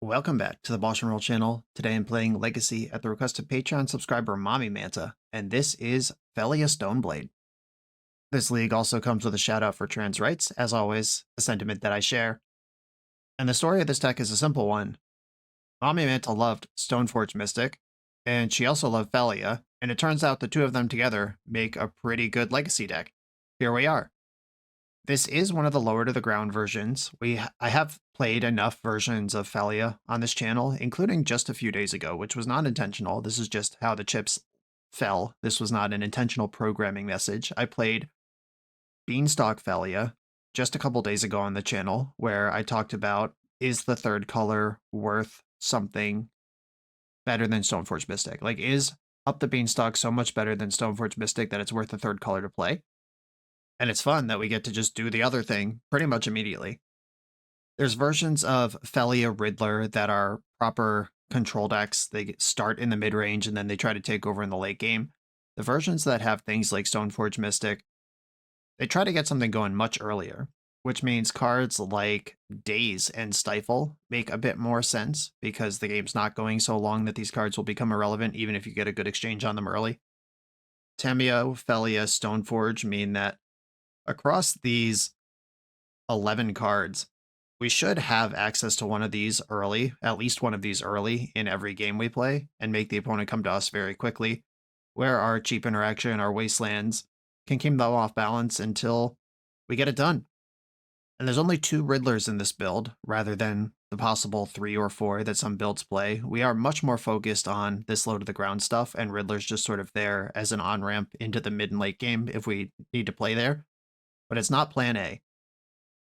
Welcome back to the BoshNRoll channel. Today I'm playing Legacy at the request of Patreon subscriber Mommy Manta, and this is Phelia Stoneblade. This league also comes with a shout out for trans rights, as always, a sentiment that I share. And the story of this deck is a simple one. Mommy Manta loved Stoneforge Mystic, and she also loved Phelia, and it turns out the two of them together make a pretty good Legacy deck. Here we are. This is one of the lower to the ground versions. I have played enough versions of Phelia on this channel, including just a few days ago, which was not intentional. This is just how the chips fell. This was not an intentional programming message. I played Beanstalk Phelia just a couple days ago on the channel, where I talked about, is the third color worth something better than Stoneforge Mystic? Like, is Up the Beanstalk so much better than Stoneforge Mystic that it's worth the third color to play? And it's fun that we get to just do the other thing pretty much immediately. There's versions of Phelia Riddler that are proper control decks. They start in the mid-range and then they try to take over in the late game. The versions that have things like Stoneforge Mystic, they try to get something going much earlier, which means cards like Daze and Stifle make a bit more sense because the game's not going so long that these cards will become irrelevant even if you get a good exchange on them early. Tamiyo, Phelia, Stoneforge mean that across these 11 cards, we should have access to one of these early, at least one of these early in every game we play, and make the opponent come to us very quickly, where our cheap interaction, our wastelands, can keep them off balance until we get it done. And there's only 2 Riddlers in this build, rather than the possible 3 or 4 that some builds play. We are much more focused on this low to the ground stuff, and Riddler's just sort of there as an on-ramp into the mid and late game if we need to play there. But it's not plan A.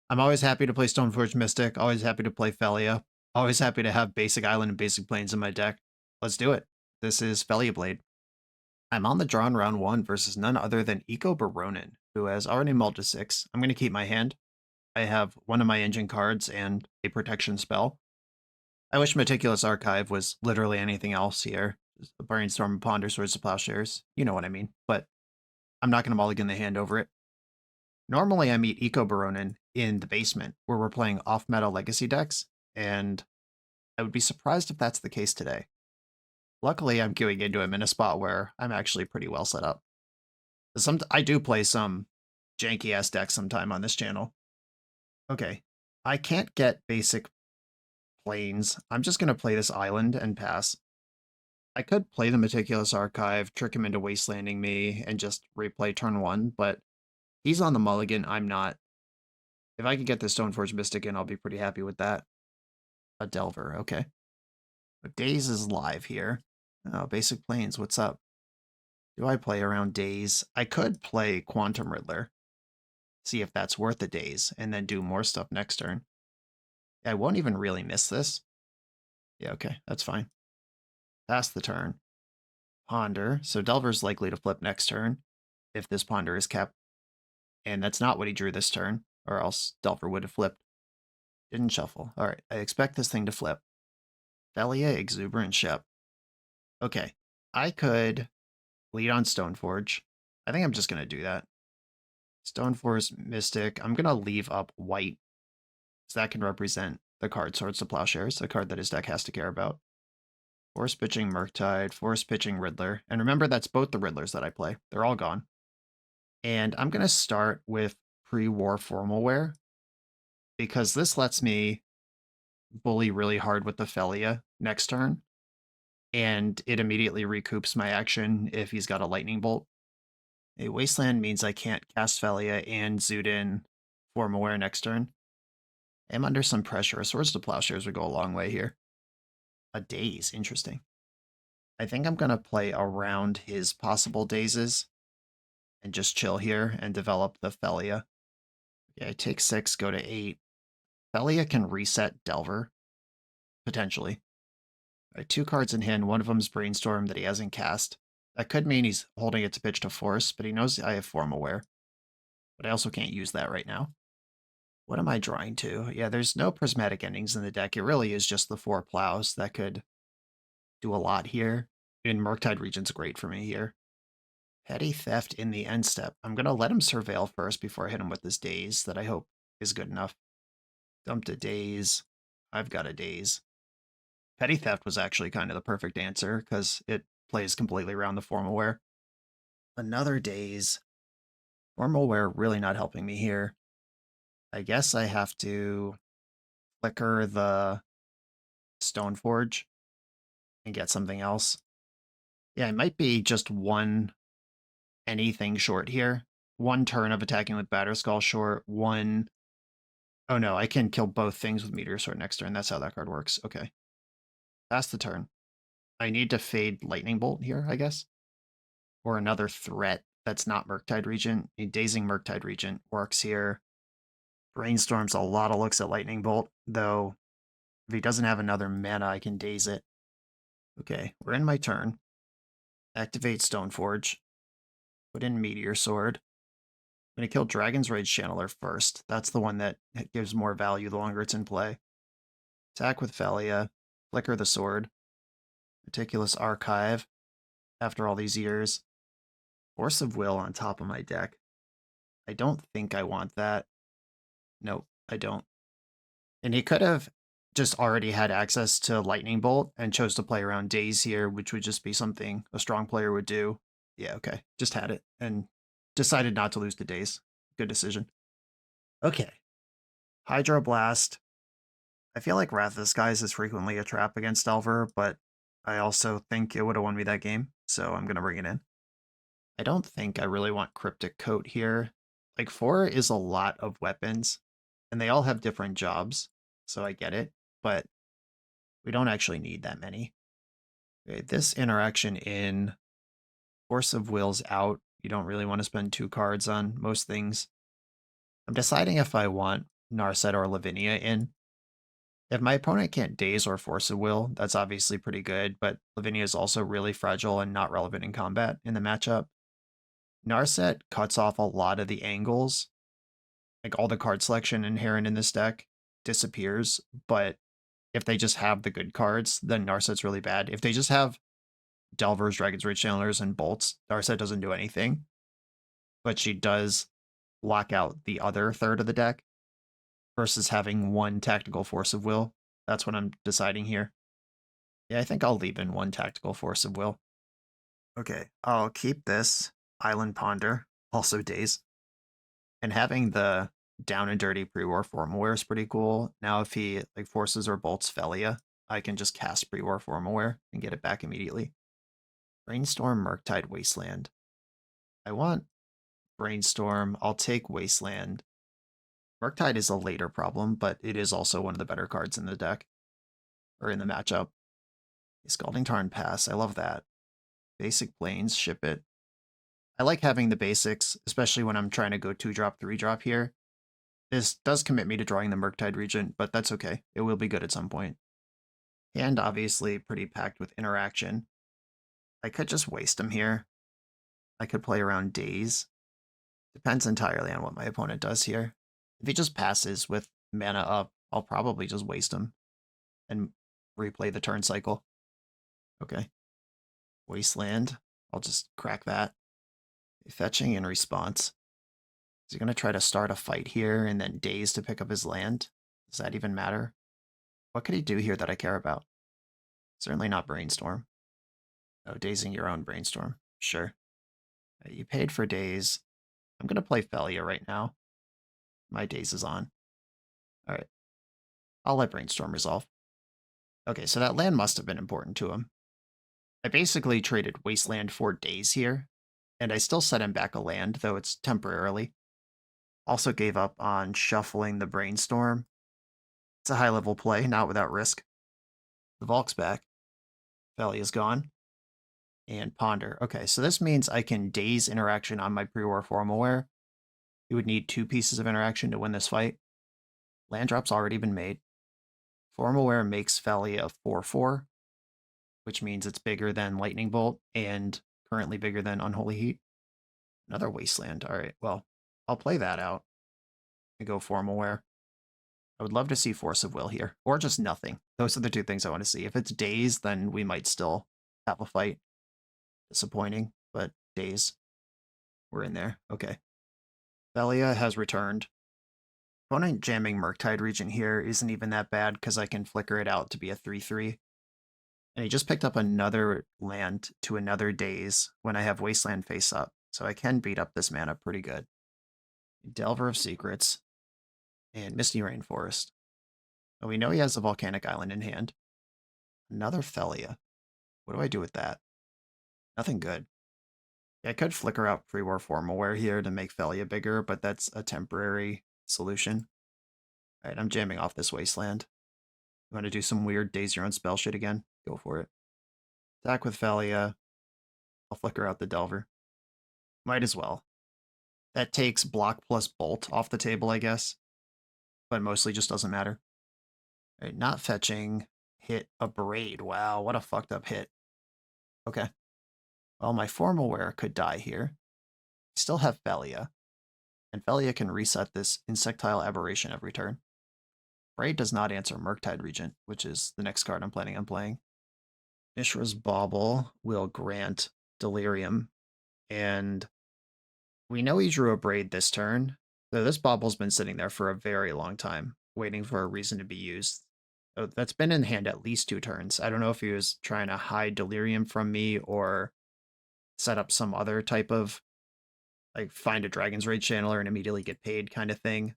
I'm always happy to play Stoneforge Mystic, always happy to play Phelia, always happy to have Basic Island and Basic Plains in my deck. Let's do it. This is Phelia Blade. I'm on the draw in round 1 versus none other than Eco Baronin, who has already mulled to 6. I'm going to keep my hand. I have one of my engine cards and a protection spell. I wish Meticulous Archive was literally anything else here. Just a Brainstorm, Ponder, Swords to Plowshares. You know what I mean. But I'm not going to mulligan the hand over it. Normally, I meet Eco Baronin in the basement, where we're playing off-meta legacy decks, and I would be surprised if that's the case today. Luckily, I'm queuing into him in a spot where I'm actually pretty well set up. I do play some janky-ass decks sometime on this channel. Okay, I can't get basic plains. I'm just going to play this island and pass. I could play the Meticulous Archive, trick him into wastelanding me, and just replay turn 1, but he's on the mulligan, I'm not. If I could get the Stoneforge Mystic in, I'll be pretty happy with that. A Delver, okay. But Daze is live here. Oh, Basic Plains, what's up? Do I play around Daze? I could play Quantum Riddler. See if that's worth a Daze, and then do more stuff next turn. I won't even really miss this. Yeah, okay, that's fine. Pass the turn. Ponder, so Delver's likely to flip next turn, if this Ponder is kept. And that's not what he drew this turn, or else Delver would have flipped. Didn't shuffle. Alright, I expect this thing to flip. Phelia, Exuberant Shep. Okay, I could lead on Stoneforge. I think I'm just going to do that. Stoneforge Mystic. I'm going to leave up white, so that can represent the card Swords to Plowshares, a card that his deck has to care about. Force pitching Murktide, force pitching Riddler. And remember, that's both the Riddlers that I play. They're all gone. And I'm going to start with pre-war Formalware, because this lets me bully really hard with the Phelia next turn, and it immediately recoups my action if he's got a Lightning Bolt. A Wasteland means I can't cast Phelia and zoot in Formalware next turn. I'm under some pressure. A Swords to Plowshares would go a long way here. A Daze, interesting. I think I'm going to play around his possible Dazes and just chill here and develop the Phelia. Yeah, I take 6, go to 8. Phelia can reset Delver, potentially. All right, 2 cards in hand, one of them's Brainstorm that he hasn't cast. That could mean he's holding it to pitch to Force, but he knows I have Formalware. But I also can't use that right now. What am I drawing to? Yeah, there's no prismatic endings in the deck. It really is just the 4 plows that could do a lot here. And Murktide Region's great for me here. Petty Theft in the end step. I'm going to let him Surveil first before I hit him with this Daze that I hope is good enough. Dump to Daze. I've got a Daze. Petty Theft was actually kind of the perfect answer because it plays completely around the formal wear. Another Daze. Formal wear really not helping me here. I guess I have to flicker the Stoneforge and get something else. Yeah, it might be just one anything short here. One turn of attacking with Batterskull short, one... Oh no, I can kill both things with Meteor Sword next turn. That's how that card works. Okay. That's the turn. I need to fade Lightning Bolt here, I guess. Or another threat that's not Murktide Regent. A Dazing Murktide Regent works here. Brainstorm's a lot of looks at Lightning Bolt, though if he doesn't have another mana, I can daze it. Okay, we're in my turn. Activate Stoneforge. Put in Meteor Sword. I'm going to kill Dragon's Rage Channeler first. That's the one that gives more value the longer it's in play. Attack with Phelia. Flicker the sword. Meticulous Archive. After all these years. Force of Will on top of my deck. I don't think I want that. Nope, I don't. And he could have just already had access to Lightning Bolt and chose to play around Daze here, which would just be something a strong player would do. Yeah, okay. Just had it and decided not to lose to Daze. Good decision. Okay. Hydroblast. I feel like Wrath of the Skies is frequently a trap against Delver, but I also think it would have won me that game, so I'm going to bring it in. I don't think I really want Cryptic Coat here. Like, 4 is a lot of weapons, and they all have different jobs, so I get it, but we don't actually need that many. Okay, this interaction in Force of Will's out. You don't really want to spend 2 cards on most things. I'm deciding if I want Narset or Lavinia in. If my opponent can't Daze or Force of Will, that's obviously pretty good, but Lavinia is also really fragile and not relevant in combat in the matchup. Narset cuts off a lot of the angles. Like, all the card selection inherent in this deck disappears, but if they just have the good cards, then Narset's really bad. If they just have Delvers, Dragon's Rage Channelers, and Bolts, Narset doesn't do anything. But she does lock out the other third of the deck versus having one Tactical Force of Will. That's what I'm deciding here. Yeah, I think I'll leave in one Tactical Force of Will. Okay, I'll keep this Island Ponder, also Daze. And having the down and dirty pre-war formalware is pretty cool. Now if he like forces or bolts Phelia, I can just cast pre-war formalware and get it back immediately. Brainstorm Murktide Wasteland. I want Brainstorm. I'll take Wasteland. Murktide is a later problem, but it is also one of the better cards in the deck. Or in the matchup. Scalding Tarn Pass. I love that. Basic Plains. Ship it. I like having the basics, especially when I'm trying to go 2-drop, 3-drop here. This does commit me to drawing the Murktide Regent, but that's okay. It will be good at some point. And obviously pretty packed with interaction. I could just waste him here. I could play around Daze. Depends entirely on what my opponent does here. If he just passes with mana up, I'll probably just waste him and replay the turn cycle. Okay. Wasteland. I'll just crack that. Fetching in response. Is he going to try to start a fight here and then Daze to pick up his land? Does that even matter? What could he do here that I care about? Certainly not Brainstorm. Oh, dazing your own Brainstorm. Sure. You paid for Daze. I'm going to play Phelia right now. My Daze is on. Alright. I'll let Brainstorm resolve. Okay, so that land must have been important to him. I basically traded Wasteland for Daze here, and I still set him back a land, though it's temporarily. Also gave up on shuffling the Brainstorm. It's a high-level play, not without risk. The Volk's back. Phelia's gone. And Ponder. Okay, so this means I can Daze interaction on my pre-war Formalware. You would need 2 pieces of interaction to win this fight. Land drop's already been made. Formalware makes Phelia 4/4, which means it's bigger than Lightning Bolt and currently bigger than Unholy Heat. Another Wasteland. All right, well, I'll play that out and go Formalware. I would love to see Force of Will here, or just nothing. Those are the 2 things I want to see. If it's Daze, then we might still have a fight. Disappointing, but Daze. We're in there. Okay. Phelia has returned. Opponent jamming Murktide Regent here isn't even that bad because I can flicker it out to be a 3/3. And he just picked up another land to another daze when I have Wasteland face up, so I can beat up this mana pretty good. Delver of Secrets and Misty Rainforest. And we know he has a Volcanic Island in hand. Another Phelia. What do I do with that? Nothing good. I could flicker out pre-war Formalware here to make Phelia bigger, but that's a temporary solution. Alright, I'm jamming off this Wasteland. You want to do some weird daze your own spell shit again? Go for it. Attack with Phelia. I'll flicker out the Delver. Might as well. That takes block plus bolt off the table, I guess. But mostly just doesn't matter. Alright, not fetching. Hit a Braid. Wow, what a fucked up hit. Okay. Well, my Formalware could die here. Still have Phelia. And Phelia can reset this Insectile Aberration every turn. Braid does not answer Murktide Regent, which is the next card I'm planning on playing. Mishra's Bauble will grant Delirium, and we know he drew a Braid this turn, so this Bauble's been sitting there for a very long time, waiting for a reason to be used. So that's been in hand at least 2 turns. I don't know if he was trying to hide Delirium from me or set up some other type of, like, find a Dragon's Rage channeler and immediately get paid kind of thing.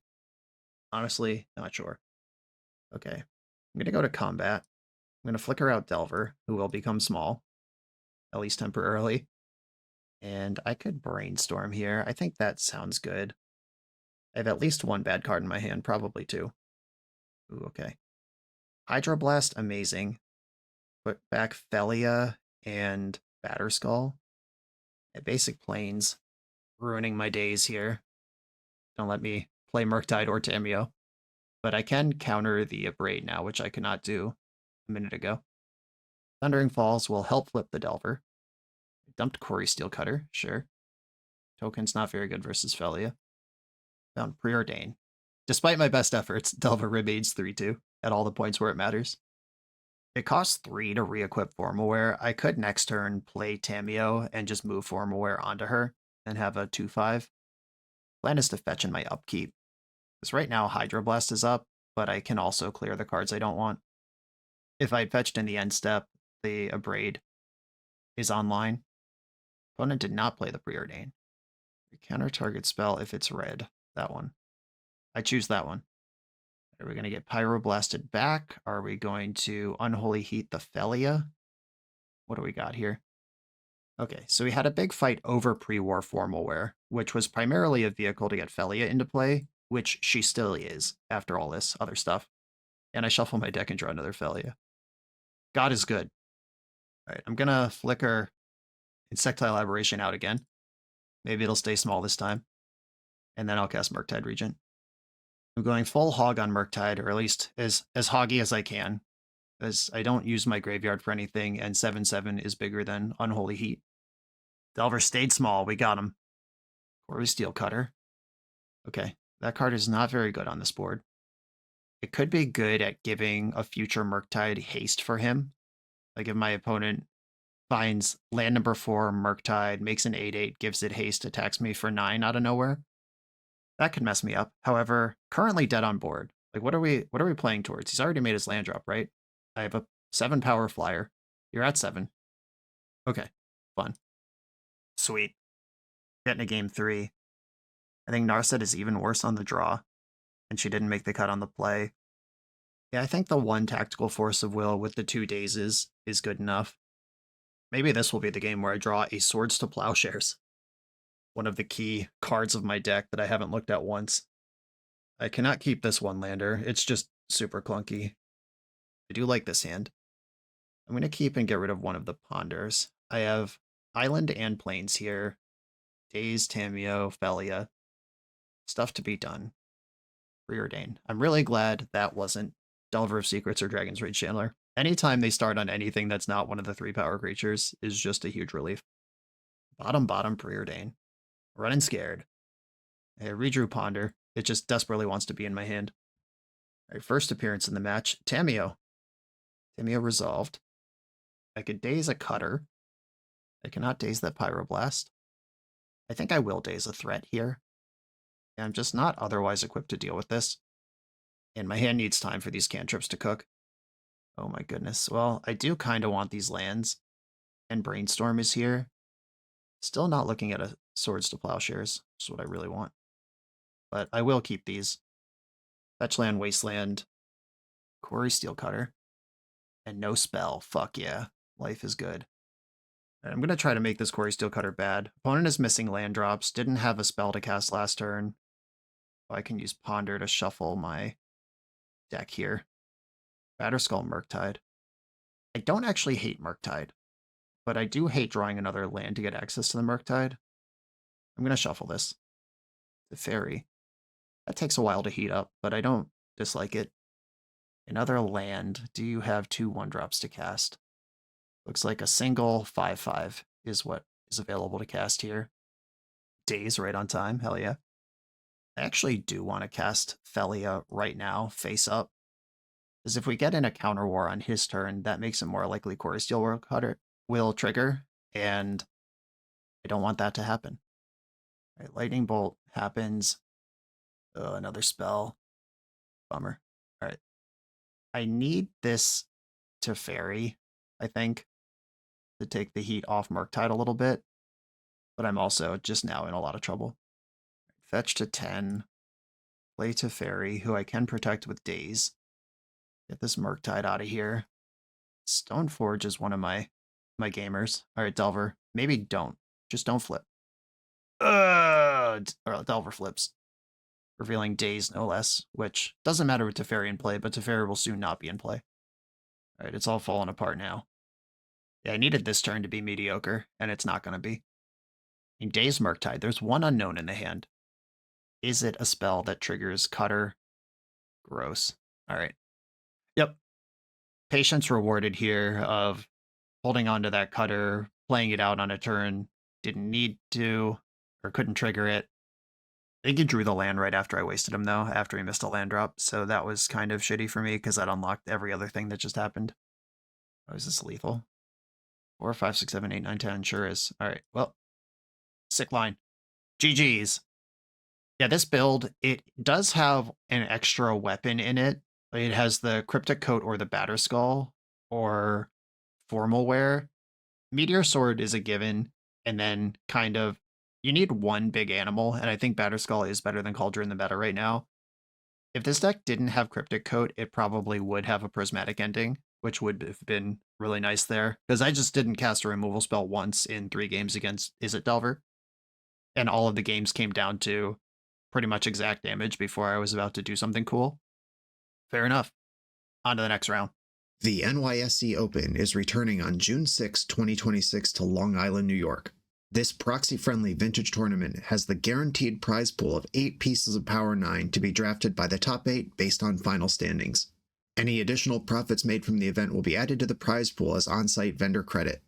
Honestly, not sure. Okay, I'm going to go to combat. I'm going to flicker out Delver, who will become small, at least temporarily. And I could Brainstorm here. I think that sounds good. I have at least 1 bad card in my hand, probably 2. Ooh, okay. Hydroblast, amazing. Put back Phelia and Batterskull. At basic planes, ruining my days here. Don't let me play Murktide or Tameo. But I can counter the Braid now, which I could not do a minute ago. Thundering Falls will help flip the Delver. Dumped Quarry Steelcutter, sure. Token's not very good versus Phelia. Found Preordain. Despite my best efforts, Delver remains 3-2 at all the points where it matters. It costs 3 to re-equip Formalware. I could next turn play Tameo and just move Formalware onto her and have a 2-5. Plan is to fetch in my upkeep. Because right now Hydroblast is up, but I can also clear the cards I don't want. If I fetched in the end step, the Abrade is online. Opponent did not play the Preordain. Counter target spell if it's red. That one. I choose that one. Are we going to get Pyroblasted back? Are we going to Unholy Heat the Phelia? What do we got here? Okay, so we had a big fight over pre-war Formalware, which was primarily a vehicle to get Phelia into play, which she still is after all this other stuff. And I shuffle my deck and draw another Phelia. God is good. All right, I'm going to flicker Insectile Aberration out again. Maybe it'll stay small this time. And then I'll cast Murktide Regent. I'm going full hog on Murktide, or at least as hoggy as I can, as I don't use my graveyard for anything, and 7/7 is bigger than Unholy Heat. Delver stayed small, we got him. Quarry Steelcutter. Okay, that card is not very good on this board. It could be good at giving a future Murktide haste for him. Like if my opponent finds land number 4, Murktide, makes an 8/8, gives it haste, attacks me for 9 out of nowhere. That could mess me up. However, currently dead on board. Like what are we playing towards? He's already made his land drop, right? I have a 7 power flyer. You're at 7. Okay, fun. Sweet. Getting a game 3. I think Narset is even worse on the draw, and she didn't make the cut on the play. Yeah, I think the 1 tactical force of will with the 2 dazes is good enough. Maybe this will be the game where I draw a Swords to Plowshares. One of the key cards of my deck that I haven't looked at once. I cannot keep this 1-lander. It's just super clunky. I do like this hand. I'm going to keep and get rid of one of the Ponders. I have Island and Plains here. Daze, Tameo, Phelia. Stuff to be done. Preordain. I'm really glad that wasn't Delver of Secrets or Dragon's Rage Chandler. Anytime they start on anything that's not one of the 3 power creatures is just a huge relief. Bottom, Preordain. Running scared. I redrew Ponder. It just desperately wants to be in my hand. All right, first appearance in the match, Tameo. Tameo resolved. I could daze a Cutter. I cannot daze that Pyroblast. I think I will daze a threat here. I'm just not otherwise equipped to deal with this. And my hand needs time for these cantrips to cook. Oh my goodness. Well, I do kind of want these lands, and Brainstorm is here. Still not looking at a Swords to Plowshares, which is what I really want. But I will keep these. Fetchland, Wasteland, Quarry Steelcutter, and no spell. Fuck yeah. Life is good. I'm going to try to make this Quarry Steelcutter bad. Opponent is missing land drops. Didn't have a spell to cast last turn. I can use Ponder to shuffle my deck here. Batterskull, Murktide. I don't actually hate Murktide, but I do hate drawing another land to get access to the Murktide. I'm going to shuffle this. The Fairy. That takes a while to heat up, but I don't dislike it. Another land. Do you have 2 1-drops to cast? Looks like a single 5/5 is what is available to cast here. Days right on time. Hell yeah. I actually do want to cast Phelia right now, face up. Because if we get in a counter war on his turn, that makes it more likely Quarry Steelcutter will trigger, and I don't want that to happen. All right, Lightning Bolt happens. Another spell. Bummer. All right. I need this to Fairy, I think, to take the heat off Murktide a little bit, but I'm also just now in a lot of trouble. Fetch to 10. Play to Fairy, who I can protect with Daze. Get this Murktide out of here. Stoneforge is one of my gamers. All right, Delver. Maybe don't. Just don't flip. Or Delver flips. Revealing Daze, no less, which doesn't matter with Teferi in play, but Teferi will soon not be in play. All right, it's all falling apart now. Yeah, I needed this turn to be mediocre, and it's not going to be. In Daze Murktide, there's one unknown in the hand. Is it a spell that triggers Cutter? Gross. All right. Yep. Patience rewarded here of holding on to that Cutter, playing it out on a turn, didn't need to, or couldn't trigger it. I think he drew the land right after I wasted him, though, after he missed a land drop, so that was kind of shitty for me, because that unlocked every other thing that just happened. Oh, is this lethal? 4, 5, 6, 7, 8, 9, 10, sure is. Alright, well, sick line. GG's. Yeah, this build, it does have an extra weapon in it. It has the Cryptic Coat or the Batterskull, or Formal Wear. Meteor Sword is a given, and then kind of you need one big animal, and I think Batterskull is better than Cauldron in the meta right now. If this deck didn't have Cryptic Coat, it probably would have a Prismatic Ending, which would have been really nice there. Because I just didn't cast a removal spell once in 3 games against Izzet Delver. And all of the games came down to pretty much exact damage before I was about to do something cool. Fair enough. On to the next round. The NYSE Open is returning on June 6, 2026 to Long Island, New York. This proxy-friendly vintage tournament has the guaranteed prize pool of 8 pieces of Power 9 to be drafted by the top 8 based on final standings. Any additional profits made from the event will be added to the prize pool as on-site vendor credit.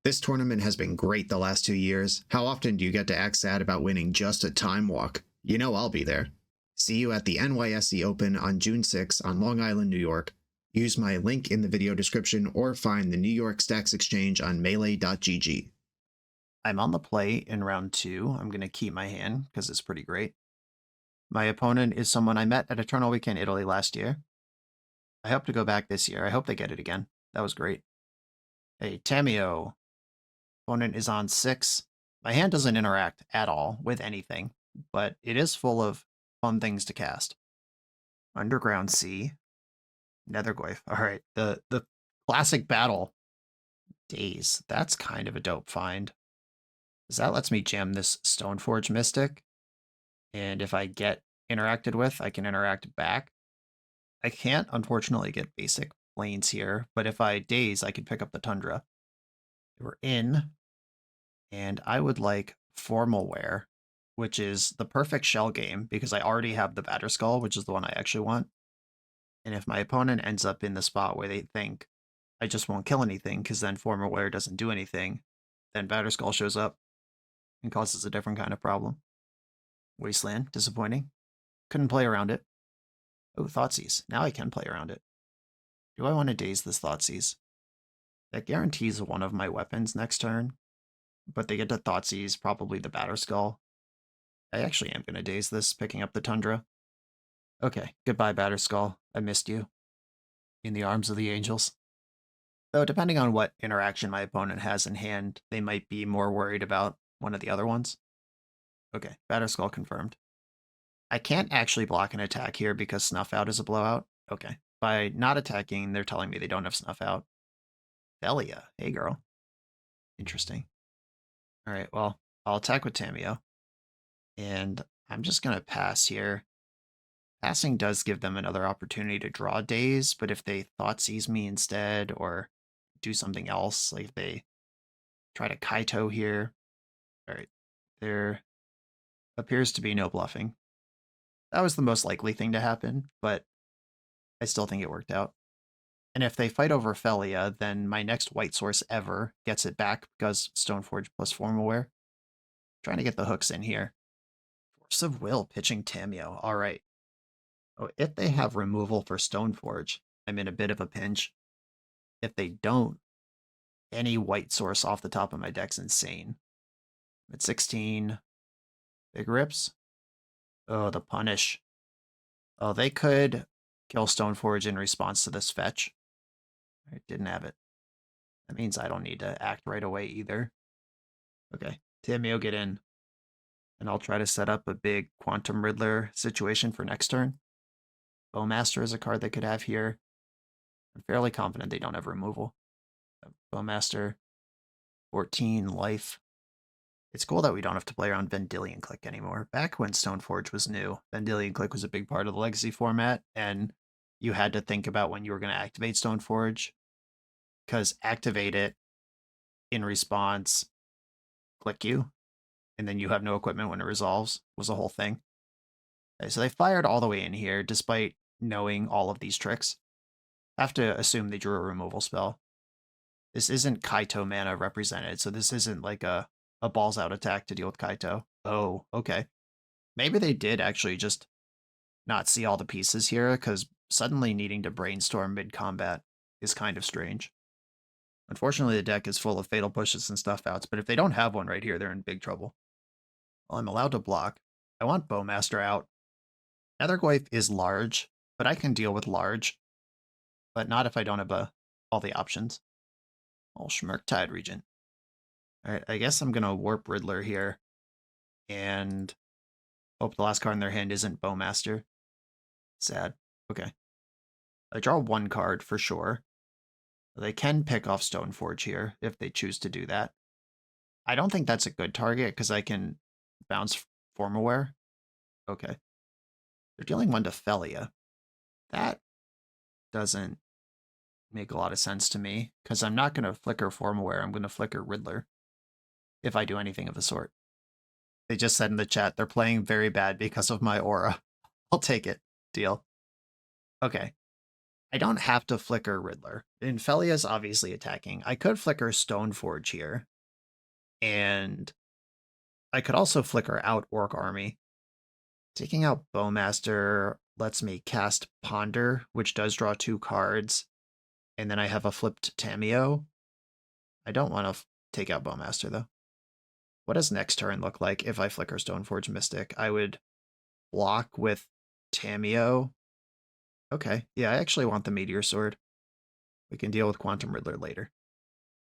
This tournament has been great the last 2 years. How often do you get to act sad about winning just a time walk? You know I'll be there. See you at the NYSE Open on June 6 on Long Island, New York. Use my link in the video description or find the New York Stacks Exchange on melee.gg. I'm on the play in round 2. I'm going to keep my hand because it's pretty great. My opponent is someone I met at Eternal Weekend Italy last year. I hope to go back this year. I hope they get it again. That was great. Hey, Tamio. Opponent is on 6. My hand doesn't interact at all with anything, but it is full of fun things to cast. Underground Sea. Nethergoyf. All right, the classic battle. Daze. That's kind of a dope find. Because that lets me jam this Stoneforge Mystic. And if I get interacted with, I can interact back. I can't, unfortunately, get basic lanes here, but if I Daze, I can pick up the Tundra. We're in, and I would like Formal Wear, which is the perfect shell game, because I already have the Batterskull, which is the one I actually want. And if my opponent ends up in the spot where they think I just won't kill anything, because then Formal Wear doesn't do anything, then Batterskull shows up and causes a different kind of problem. Wasteland, disappointing. Couldn't play around it. Oh, Thoughtseize. Now I can play around it. Do I want to Daze this Thoughtseize? That guarantees one of my weapons next turn, but they get to Thoughtseize, probably the Batterskull. I actually am going to Daze this, picking up the Tundra. Okay, goodbye, Batterskull. I missed you. In the arms of the angels. Though depending on what interaction my opponent has in hand, they might be more worried about one of the other ones. Okay, Batter Skull confirmed. I can't actually block an attack here because Snuff Out is a blowout. Okay. By not attacking, they're telling me they don't have Snuff Out. Phelia. Hey, girl. Interesting. All right, well, I'll attack with Tamio. And I'm just going to pass here. Passing does give them another opportunity to draw days, but if they Thoughtseize me instead or do something else, like if they try to Kaito here, all right, there appears to be no bluffing. That was the most likely thing to happen, but I still think it worked out. And if they fight over Phelia, then my next white source ever gets it back because Stoneforge plus Formalware. Trying to get the hooks in here. Force of Will pitching Tamio. All right. Oh, if they have removal for Stoneforge, I'm in a bit of a pinch. If they don't, any white source off the top of my deck's insane. At 16, Big Rips. Oh, the punish. Oh, they could kill Stoneforge in response to this fetch. I didn't have it. That means I don't need to act right away either. Okay, Tamio, get in. And I'll try to set up a big Quantum Riddler situation for next turn. Bowmaster is a card they could have here. I'm fairly confident they don't have removal. Bowmaster, 14 life. It's cool that we don't have to play around Vendilion Click anymore. Back when Stoneforge was new, Vendilion Click was a big part of the Legacy format, and you had to think about when you were going to activate Stoneforge, because activate it in response, click you, and then you have no equipment when it resolves, was a whole thing. Okay, so they fired all the way in here, despite knowing all of these tricks. I have to assume they drew a removal spell. This isn't Kaito mana represented, so this isn't like a balls out attack to deal with Kaito. Oh, okay. Maybe they did actually just not see all the pieces here, because suddenly needing to brainstorm mid-combat is kind of strange. Unfortunately, the deck is full of fatal pushes and stuff outs, but if they don't have one right here, they're in big trouble. Well, I'm allowed to block. I want Bowmaster out. Nethergoyf is large, but I can deal with large, but not if I don't have all the options. Oh, Tide Regent. All right, I guess I'm going to Warp Riddler here and hope the last card in their hand isn't Bowmaster. Sad. Okay. I draw one card for sure. They can pick off Stoneforge here if they choose to do that. I don't think that's a good target because I can bounce Formaware. Okay. They're dealing one to Phelia. That doesn't make a lot of sense to me because I'm not going to flicker Formaware. I'm going to flicker Riddler if I do anything of the sort. They just said in the chat they're playing very bad because of my aura. I'll take it. Deal. Okay. I don't have to flicker Riddler. And Phelia's obviously attacking. I could flicker Stoneforge here. And I could also flicker out Orc Army. Taking out Bowmaster lets me cast Ponder, which does draw 2 cards. And then I have a flipped Tamio. I don't want to take out Bowmaster, though. What does next turn look like if I flicker Stoneforge Mystic? I would block with Tamio. Okay, yeah, I actually want the Meteor Sword. We can deal with Quantum Riddler later,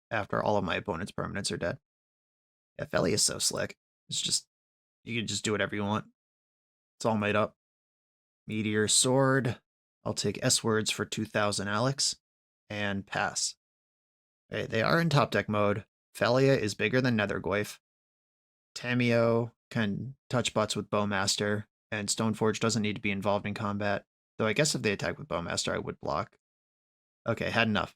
after all of my opponent's permanents are dead. Yeah, Phelia is so slick. It's just, you can just do whatever you want. It's all made up. Meteor Sword. I'll take S words for 2000, Alex, and pass. Okay, they are in top deck mode. Phelia is bigger than Nethergoyf. Tamio can touch butts with Bowmaster, and Stoneforge doesn't need to be involved in combat. Though I guess if they attack with Bowmaster, I would block. Okay, had enough.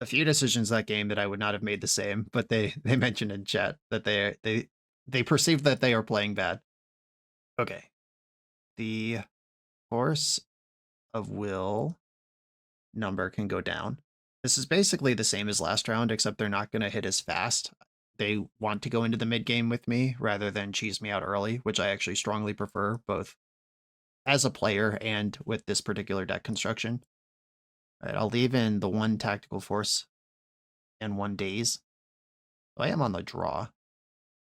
A few decisions that game that I would not have made the same, but they mentioned in chat that they perceive that they are playing bad. Okay. The Force of Will number can go down. This is basically the same as last round, except they're not going to hit as fast. They want to go into the mid game with me rather than cheese me out early, which I actually strongly prefer, both as a player and with this particular deck construction. All right, I'll leave in the 1 Tactical Force and 1 Daze. I am on the draw.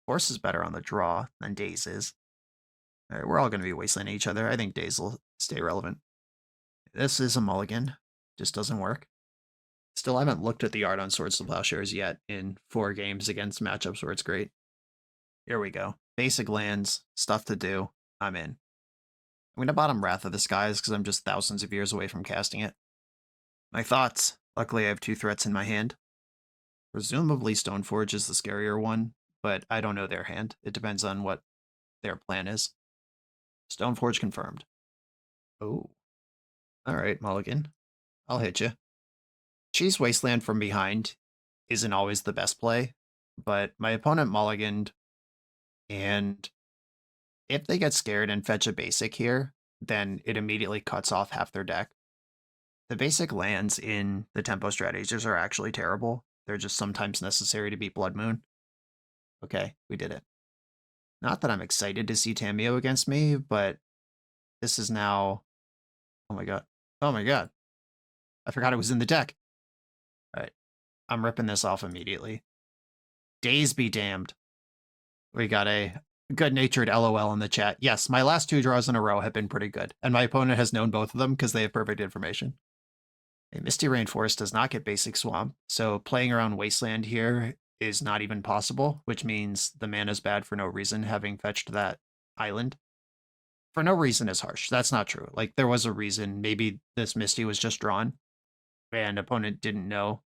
Force is better on the draw than Daze is. All right, we're all going to be wastelanding each other. I think Daze will stay relevant. This is a mulligan. Just doesn't work. Still haven't looked at the art on Swords to Plowshares yet in 4 games against matchups where it's great. Here we go. Basic lands, stuff to do. I'm in. I'm going to bottom Wrath of the Skies because I'm just thousands of years away from casting it. My thoughts. Luckily, I have 2 threats in my hand. Presumably Stoneforge is the scarier one, but I don't know their hand. It depends on what their plan is. Stoneforge confirmed. Oh. Alright, Mulligan. I'll hit you. Cheese Wasteland from behind isn't always the best play, but my opponent mulliganed, and if they get scared and fetch a basic here, then it immediately cuts off half their deck. The basic lands in the tempo strategies are actually terrible. They're just sometimes necessary to beat Blood Moon. Okay, we did it. Not that I'm excited to see Tamiyo against me, but this is now... Oh my god. Oh my god. I forgot it was in the deck. Alright. I'm ripping this off immediately. Days be damned. We got a good-natured LOL in the chat. Yes, my last 2 draws in a row have been pretty good, and my opponent has known both of them because they have perfect information. A Misty Rainforest does not get basic Swamp, so playing around Wasteland here is not even possible, which means the mana's bad for no reason, having fetched that island. For no reason is harsh. That's not true. Like, there was a reason. Maybe this Misty was just drawn, and opponent didn't know.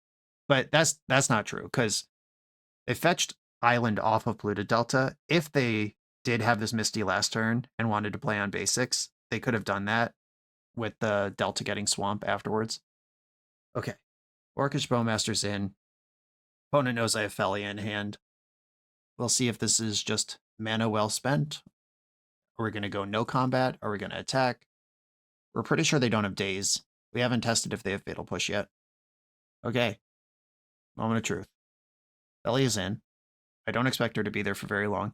But that's not true, because they fetched island off of Pluto Delta. If they did have this Misty last turn and wanted to play on basics, they could have done that with the Delta getting Swamp afterwards. Okay. Orcish Bowmaster's in. Opponent knows I have Phelia in hand. We'll see if this is just mana well spent. Are we going to go no combat? Are we going to attack? We're pretty sure they don't have Daze. We haven't tested if they have Fatal Push yet. Okay. Moment of truth. Phelia's in. I don't expect her to be there for very long.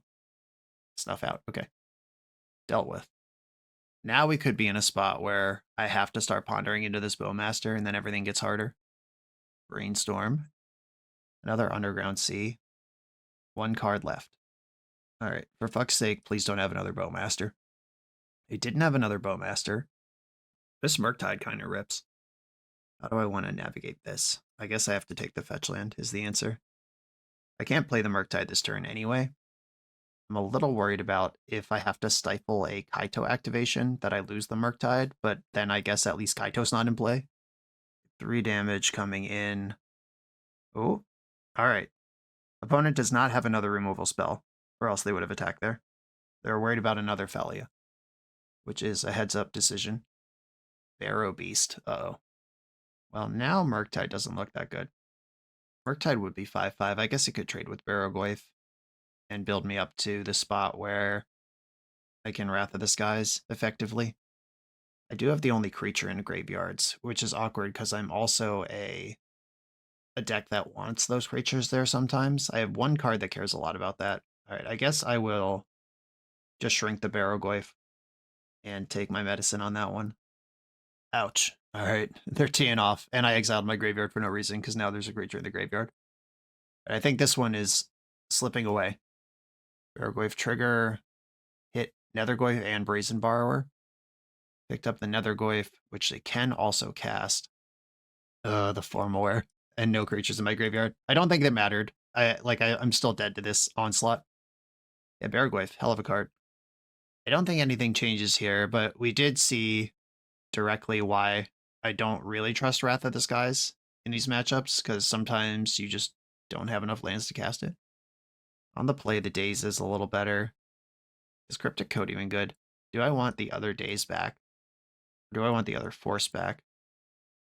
Snuff out. Okay. Dealt with. Now we could be in a spot where I have to start pondering into this Bowmaster and then everything gets harder. Brainstorm. Another Underground Sea. 1 card left. Alright, for fuck's sake, please don't have another Bowmaster. They didn't have another Bowmaster. This Murktide kind of rips. How do I want to navigate this? I guess I have to take the fetch land, is the answer. I can't play the Murktide this turn anyway. I'm a little worried about if I have to stifle a Kaito activation that I lose the Murktide, but then I guess at least Kaito's not in play. 3 damage coming in. Oh, alright. Opponent does not have another removal spell, or else they would have attacked there. They're worried about another Phelia, which is a heads-up decision. Barrow Beast, uh-oh. Well, now Murktide doesn't look that good. Murktide would be 5/5. I guess it could trade with Barrowgoyf and build me up to the spot where I can Wrath of the Skies effectively. I do have the only creature in graveyards, which is awkward because I'm also a deck that wants those creatures there sometimes. I have 1 card that cares a lot about that. Alright, I guess I will just shrink the Barrowgoyf and take my medicine on that one. Ouch. Alright, they're teeing off, and I exiled my graveyard for no reason because now there's a creature in the graveyard. I think this one is slipping away. Barrowgoyf trigger, hit Nethergoyf and Brazen Borrower. Picked up the Nethergoyf, which they can also cast. The Formaware, and no creatures in my graveyard. I don't think that mattered. I'm still dead to this onslaught. Yeah, Barrowgoyf, hell of a card. I don't think anything changes here, but we did see directly why I don't really trust Wrath of the Skies in these matchups, because sometimes you just don't have enough lands to cast it. On the play, the Daze is a little better. Is Cryptic Code even good? Do I want the other Daze back? Or do I want the other Force back?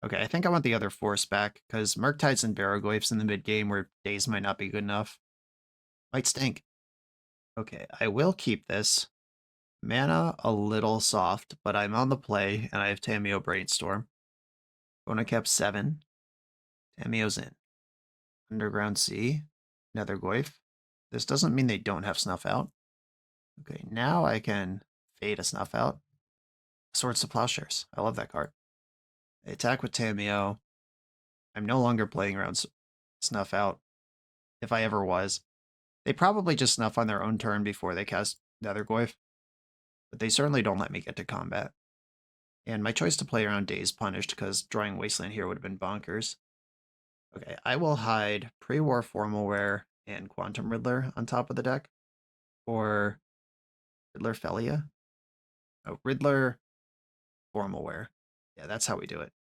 Okay, I think I want the other Force back, because Murktides and Barrowgoyfs in the mid-game where Daze might not be good enough. Might stink. Okay, I will keep this. Mana a little soft, but I'm on the play, and I have Tamiyo Brainstorm. Bona kept 7. Tamiyo's in. Underground Sea. Nethergoyf. This doesn't mean they don't have Snuff Out. Okay, now I can fade a Snuff Out. Swords to Plowshares. I love that card. I attack with Tamiyo. I'm no longer playing around Snuff Out, if I ever was. They probably just snuff on their own turn before they cast Nethergoyf, but they certainly don't let me get to combat. And my choice to play around Daze punished because drawing Wasteland here would have been bonkers. Okay, I will hide Pre-War Formalware and Quantum Riddler on top of the deck. Or Riddler Phelia? Oh, Riddler Formalware. Yeah, that's how we do it.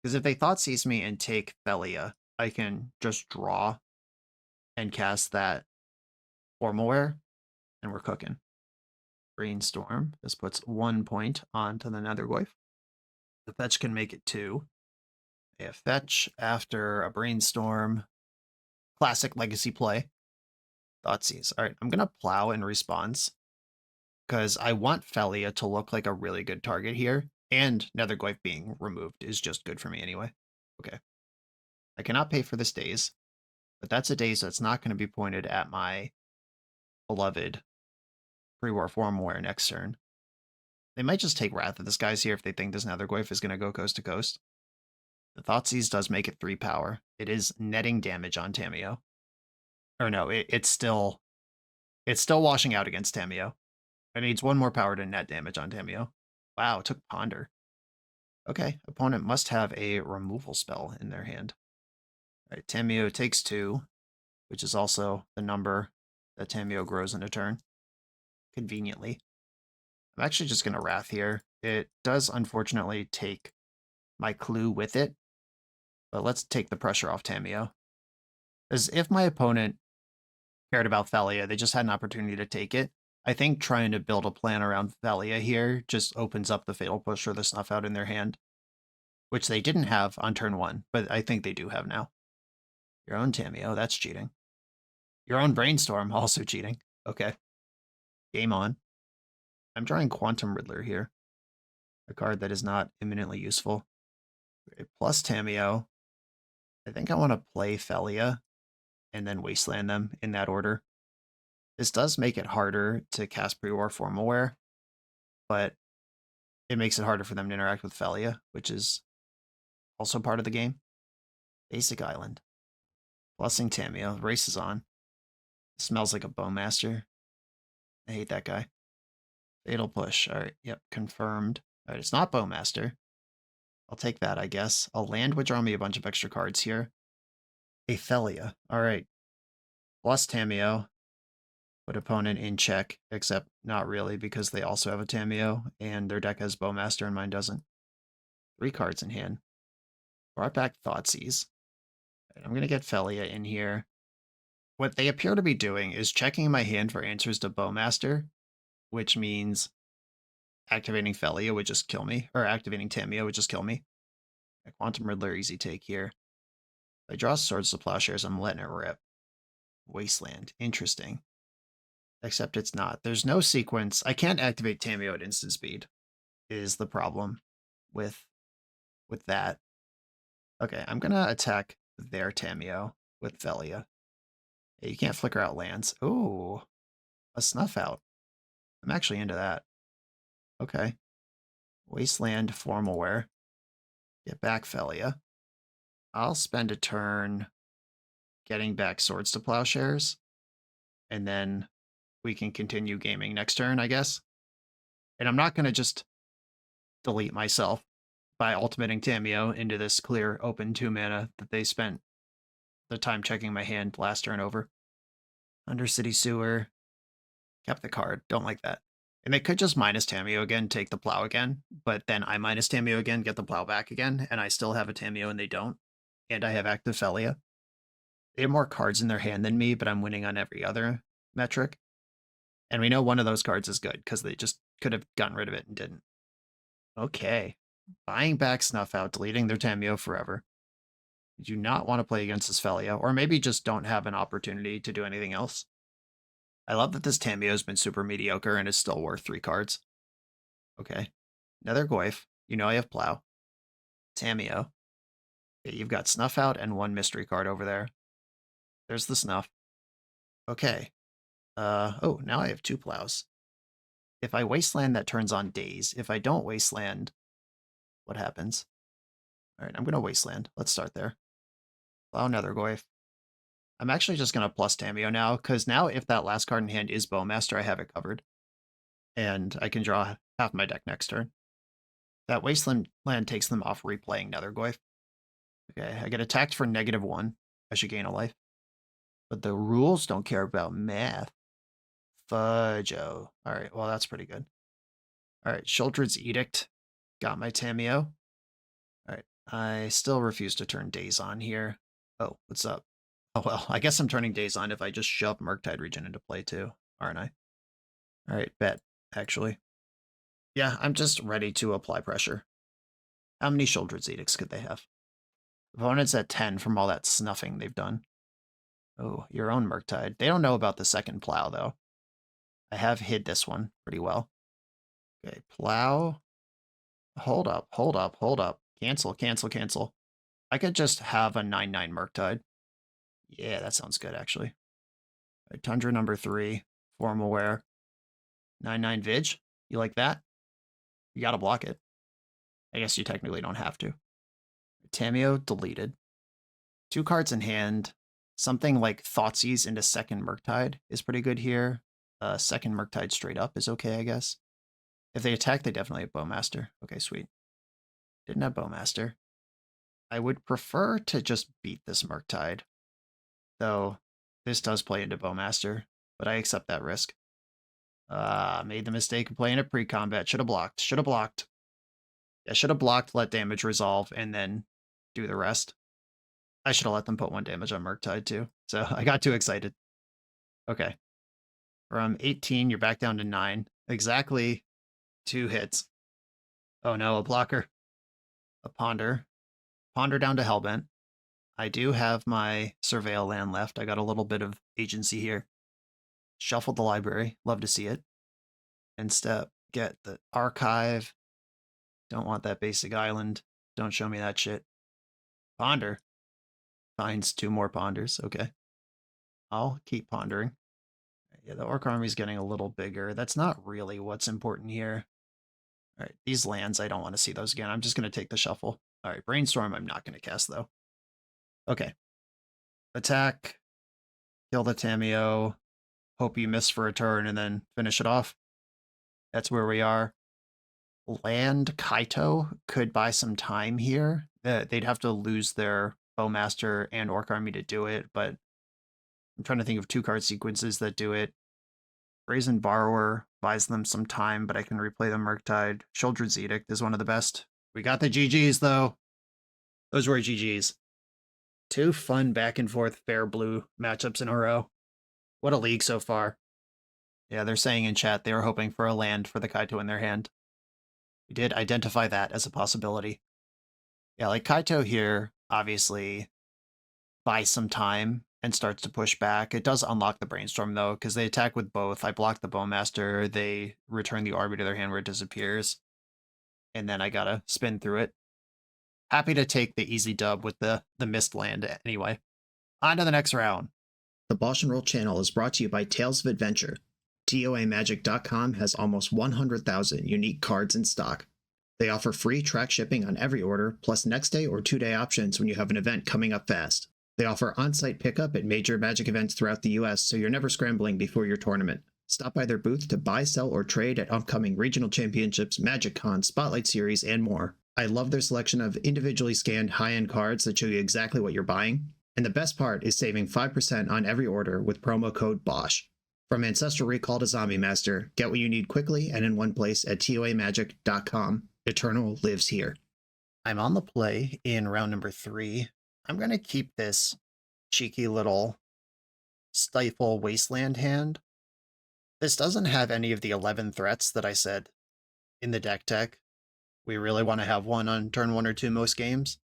Because if they Thoughtseize me and take Phelia, I can just draw and cast that Formalware, and we're cooking. Brainstorm. This puts 1 point onto the Netherglyph. The fetch can make it 2. A fetch after a Brainstorm. Classic Legacy play. Thoughtseize. All right, I'm going to Plow in response because I want Phelia to look like a really good target here, and Netherglyph being removed is just good for me anyway. Okay. I cannot pay for this daze, but that's a daze that's not going to be pointed at my beloved Pre-War Formware next turn. They might just take Wrath of the Skies here if they think this Netherglyph is going to go coast to coast. The Thoughtseize does make it 3 power. It is netting damage on Tamiyo. Or no, it's still washing out against Tamiyo. It needs 1 more power to net damage on Tamiyo. Wow, it took Ponder. Okay, opponent must have a removal spell in their hand. All right, Tamiyo takes 2, which is also the number that Tamiyo grows in a turn. Conveniently. I'm actually just going to Wrath here. It does unfortunately take my clue with it, but let's take the pressure off Tamiyo. As if my opponent cared about Phelia, they just had an opportunity to take it. I think trying to build a plan around Phelia here just opens up the Fatal Push or the Snuff Out in their hand, which they didn't have on turn 1, but I think they do have now. Your own Tamiyo, that's cheating. Your own Brainstorm, also cheating. Okay. Game on. I'm drawing Quantum Riddler here, a card that is not imminently useful. Okay, plus Tamiyo. I think I want to play Phelia and then Wasteland them in that order. This does make it harder to cast Pre-War Formalware, but it makes it harder for them to interact with Phelia, which is also part of the game. Basic Island. Blessing Tamiyo. Race is on. Smells like a Bowmaster. I hate that guy. Fatal Push. All right, yep, confirmed. All right, it's not Bowmaster. I'll take that, I guess. A land would draw me a bunch of extra cards here. A Phelia. All right. Plus Tamiyo. Put opponent in check, except not really because they also have a Tamiyo, and their deck has Bowmaster and mine doesn't. 3 cards in hand. Brought back Thoughtseize. I'm going to get Phelia in here. What they appear to be doing is checking my hand for answers to Bowmaster, which means activating Phelia would just kill me, or activating Tamiyo would just kill me. A Quantum Riddler, easy take here. If I draw Swords to Plowshares, I'm letting it rip. Wasteland, interesting. Except it's not. There's no sequence. I can't activate Tamiyo at instant speed, is the problem with that. Okay, I'm going to attack their Tamiyo with Phelia. Hey, you can't flicker out lands. Ooh, a Snuff Out. I'm actually into that. Okay. Wasteland Formalware. Get back Phelia. I'll spend a turn getting back Swords to Plowshares, and then we can continue gaming next turn, I guess. And I'm not going to just delete myself by ultimating Tamiyo into this clear open 2 mana that they spent the time checking my hand last turn over. Undercity Sewer. Kept the card. Don't like that. And they could just minus Tamiyo again, take the Plow again, but then I minus Tamiyo again, get the Plow back again, and I still have a Tamiyo and they don't. And I have active Phelia. They have more cards in their hand than me, but I'm winning on every other metric. And we know one of those cards is good, because they just could have gotten rid of it and didn't. Okay. Buying back Snuff Out, deleting their Tamiyo forever. You do not want to play against this Phelia, or maybe just don't have an opportunity to do anything else. I love that this Tamiyo has been super mediocre and is still worth 3 cards. Okay. Netherglyph. You know I have Plow. Tamiyo. Okay, you've got Snuff Out and 1 mystery card over there. There's the Snuff. Okay. Oh, now I have 2 Plows. If I Wasteland, that turns on Daze. If I don't Wasteland, what happens? All right, I'm going to Wasteland. Let's start there. Plow Netherglyph. I'm actually just going to plus Tamiyo now, because now if that last card in hand is Bowmaster, I have it covered. And I can draw half my deck next turn. That Wasteland land takes them off replaying Netherglyph. Okay, I get attacked for -1. I should gain a life. But the rules don't care about math. Fudge-o. Alright, well, that's pretty good. Alright, Sheoldred's Edict. Got my Tameo. Alright, I still refuse to turn Days on here. Oh, what's up? Oh, well, I guess I'm turning Days on if I just shove Murktide Regen into play too, aren't I? Alright, bet, actually. Yeah, I'm just ready to apply pressure. How many Sheoldred's Edicts could they have? Opponent's at 10 from all that snuffing they've done. Oh, your own Murktide. They don't know about the second Plow, though. I have hid this one pretty well. Okay, Plow. Hold up, hold up, hold up. Cancel, cancel, cancel. I could just have a 9/9 Murktide. Yeah, that sounds good, actually. Right, Tundra number 3. Formal Wear. 9/9 Vig. You like that? You gotta block it. I guess you technically don't have to. Tameo deleted. 2 cards in hand. Something like Thoughtseize into second Murktide is pretty good here. Second Murktide straight up is okay, I guess. If they attack, they definitely have Bowmaster. Okay, sweet. Didn't have Bowmaster. I would prefer to just beat this Murktide, though this does play into Bowmaster, but I accept that risk. Made the mistake of playing it pre-combat. Should have blocked. Should have blocked. Yeah, should have blocked, let damage resolve, and then do the rest. I should have let them put 1 damage on Murktide too, so I got too excited. Okay. From 18, you're back down to 9. Exactly 2 hits. Oh no, a blocker. A Ponder. Ponder down to Hellbent. I do have my Surveil land left. I got a little bit of agency here. Shuffle the library. Love to see it. And step, get the archive. Don't want that basic island. Don't show me that shit. Ponder. Finds 2 more Ponders. Okay. I'll keep pondering. Yeah, the Orc army's getting a little bigger. That's not really what's important here. All right, these lands, I don't want to see those again. I'm just going to take the shuffle. All right, Brainstorm, I'm not going to cast, though. Okay. Attack. Kill the Tameo. Hope you miss for a turn and then finish it off. That's where we are. Land Kaito could buy some time here. They'd have to lose their Bowmaster and Orc army to do it, but I'm trying to think of 2 card sequences that do it. Brazen Borrower buys them some time, but I can replay the Murktide. Sheoldred's Edict is one of the best. We got the GGs, though. Those were GGs. 2 fun back and forth fair blue matchups in a row. What a league so far. Yeah, they're saying in chat they were hoping for a land for the Kaito in their hand. We did identify that as a possibility. Yeah, like Kaito here, obviously, buys some time and starts to push back. It does unlock the Brainstorm, though, because they attack with both. I block the Bowmaster, they return the army to their hand where it disappears, and then I gotta spin through it. Happy to take the easy dub with the missed land anyway. On to the next round. The BoshNRoll channel is brought to you by Tales of Adventure. TOAMagic.com has almost 100,000 unique cards in stock. They offer free track shipping on every order, plus next day or 2-day options when you have an event coming up fast. They offer on-site pickup at major Magic events throughout the US, so you're never scrambling before your tournament. Stop by their booth to buy, sell, or trade at upcoming regional championships, Magic Con, Spotlight Series, and more. I love their selection of individually scanned high-end cards that show you exactly what you're buying. And the best part is saving 5% on every order with promo code BOSH. From Ancestral Recall to Zombie Master, get what you need quickly and in one place at TOAMagic.com. Eternal lives here. I'm on the play in round number 3. I'm going to keep this cheeky little Stifle Wasteland hand. This doesn't have any of the 11 threats that I said in the deck tech. We really want to have one on turn 1 or 2 most games.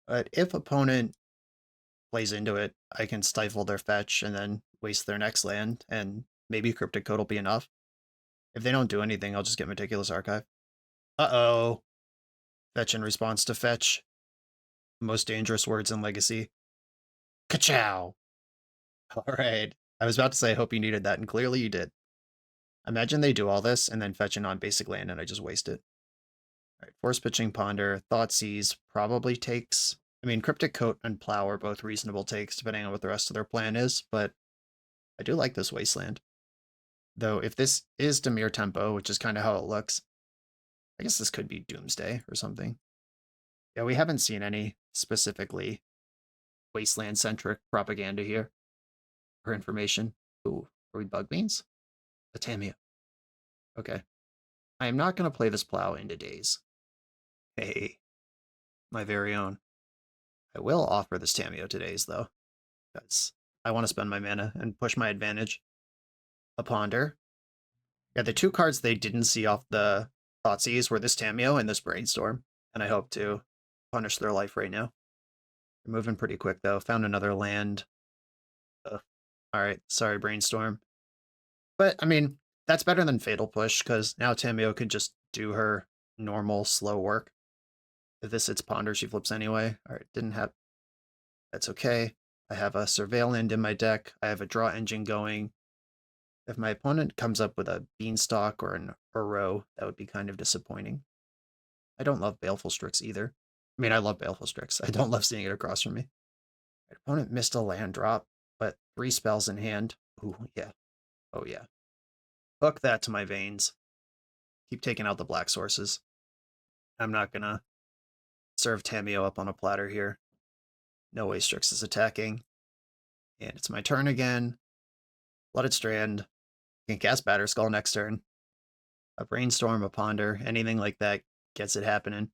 But if opponent plays into it, I can stifle their fetch and then waste their next land, and maybe Cryptic Code will be enough. If they don't do anything, I'll just get Meticulous Archive. Uh-oh. Fetch in response to fetch. Most dangerous words in Legacy. Ka-chow! Alright. I was about to say I hope you needed that, and clearly you did. Imagine they do all this, and then fetch a non-basic land, and I just waste it. Alright, Force Pitching Ponder. Thoughtseize probably takes... I mean, Cryptic Coat and Plow are both reasonable takes, depending on what the rest of their plan is, but I do like this Wasteland. Though, if this is Dimir Tempo, which is kind of how it looks, I guess this could be Doomsday or something. Yeah, we haven't seen any specifically wasteland-centric propaganda here or information. Ooh, are we bug beans? A Tamio. Okay. I am not going to play this plow into days. Hey, my very own. I will offer this Tamio to days, though, because I want to spend my mana and push my advantage. A Ponder. Yeah, the two cards they didn't see off the Thoughtseize were this Tamio and this Brainstorm, and I hope to punish their life right now. They're moving pretty quick, though. Found another land. Alright, sorry, Brainstorm. But, I mean, that's better than Fatal Push, because now Tamio could just do her normal, slow work. If this hits Ponder, she flips anyway. Alright, didn't have... That's okay. I have a Surveil Land in my deck. I have a Draw Engine going. If my opponent comes up with a Beanstalk or an Uro, that would be kind of disappointing. I don't love Baleful Strix either. I mean, I love Baleful Strix. I don't love seeing it across from me. My opponent missed a land drop, but 3 spells in hand. Ooh, yeah. Oh, yeah. Hook that to my veins. Keep taking out the black sources. I'm not gonna serve Tamio up on a platter here. No way Strix is attacking. And it's my turn again. Blooded Strand. Can cast Batterskull next turn. A Brainstorm, a Ponder, anything like that gets it happening.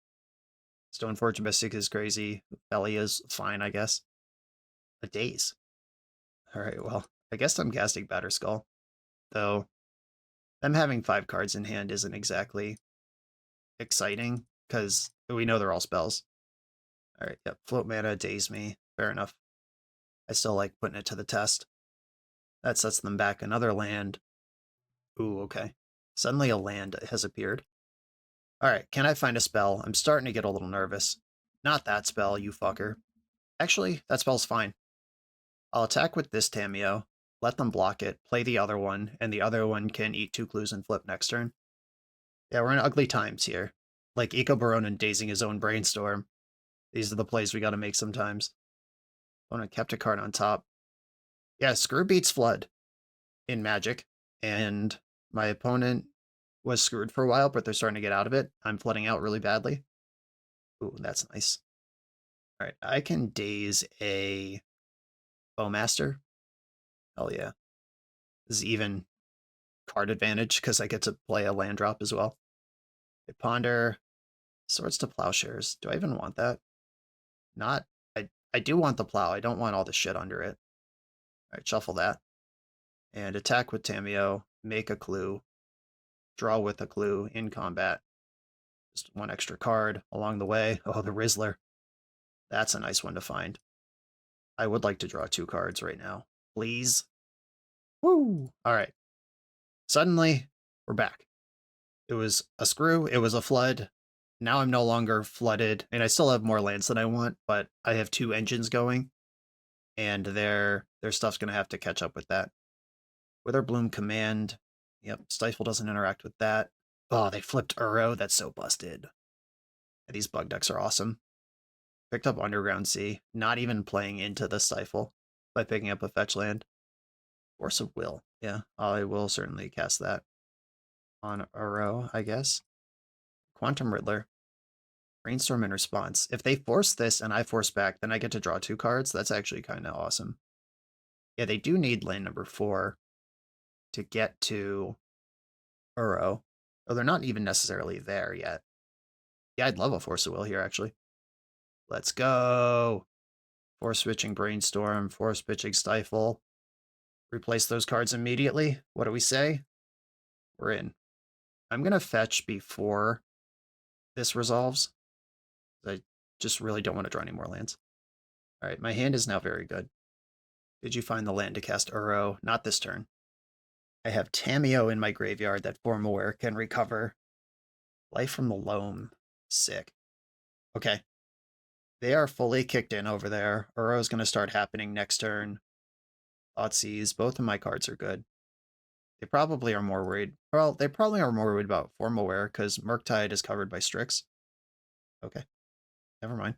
Stoneforge Mystic is crazy. Phelia is fine, I guess. A Daze. Alright, well, I guess I'm casting Batterskull. Though, them having 5 cards in hand isn't exactly exciting, because we know they're all spells. Alright, yep, float mana, daze me. Fair enough. I still like putting it to the test. That sets them back another land. Ooh, okay. Suddenly a land has appeared. Alright, can I find a spell? I'm starting to get a little nervous. Not that spell, you fucker. Actually, that spell's fine. I'll attack with this Tamio, let them block it, play the other one, and the other one can eat 2 clues and flip next turn. Yeah, we're in ugly times here. Like Eco Baronin dazing his own Brainstorm. These are the plays we gotta make sometimes. Opponent kept a card on top. Yeah, Screw beats Flood in Magic, and my opponent was screwed for a while, but they're starting to get out of it. I'm flooding out really badly. Ooh, that's nice. Alright, I can daze a Bowmaster. Hell yeah. This is even card advantage, because I get to play a land drop as well. I ponder Swords to Plowshares. Do I even want that? Not. I do want the plow. I don't want all the shit under it. Alright, shuffle that. And attack with Tamio, make a clue, draw with a clue in combat. Just 1 extra card along the way. Oh, the Rizzler. That's a nice one to find. I would like to draw 2 cards right now. Please. Woo! Alright. Suddenly, we're back. It was a screw, it was a flood. Now I'm no longer flooded, and I still have more lands than I want, but I have 2 engines going, and their stuff's going to have to catch up with that. Witherbloom Command. Yep, Stifle doesn't interact with that. Oh, they flipped Uro. That's so busted. Yeah, these bug decks are awesome. Picked up Underground Sea, not even playing into the Stifle by picking up a fetch land. Force of Will. Yeah, I will certainly cast that on Uro, I guess. Quantum Riddler. Brainstorm in response. If they force this and I force back, then I get to draw 2 cards. That's actually kind of awesome. Yeah, they do need land number 4 to get to Uro. Oh, they're not even necessarily there yet. Yeah, I'd love a Force of Will here, actually. Let's go! Force switching Brainstorm, force pitching Stifle. Replace those cards immediately. What do we say? We're in. I'm going to fetch before this resolves. I just really don't want to draw any more lands. Alright, my hand is now very good. Did you find the land to cast Uro? Not this turn. I have Tamio in my graveyard that Formaware can recover. Life from the Loam. Sick. Okay. They are fully kicked in over there. Uro's going to start happening next turn. Thoughtseize. Both of my cards are good. They probably are more worried. Well, they probably are more worried about Formaware because Murktide is covered by Strix. Okay. Never mind.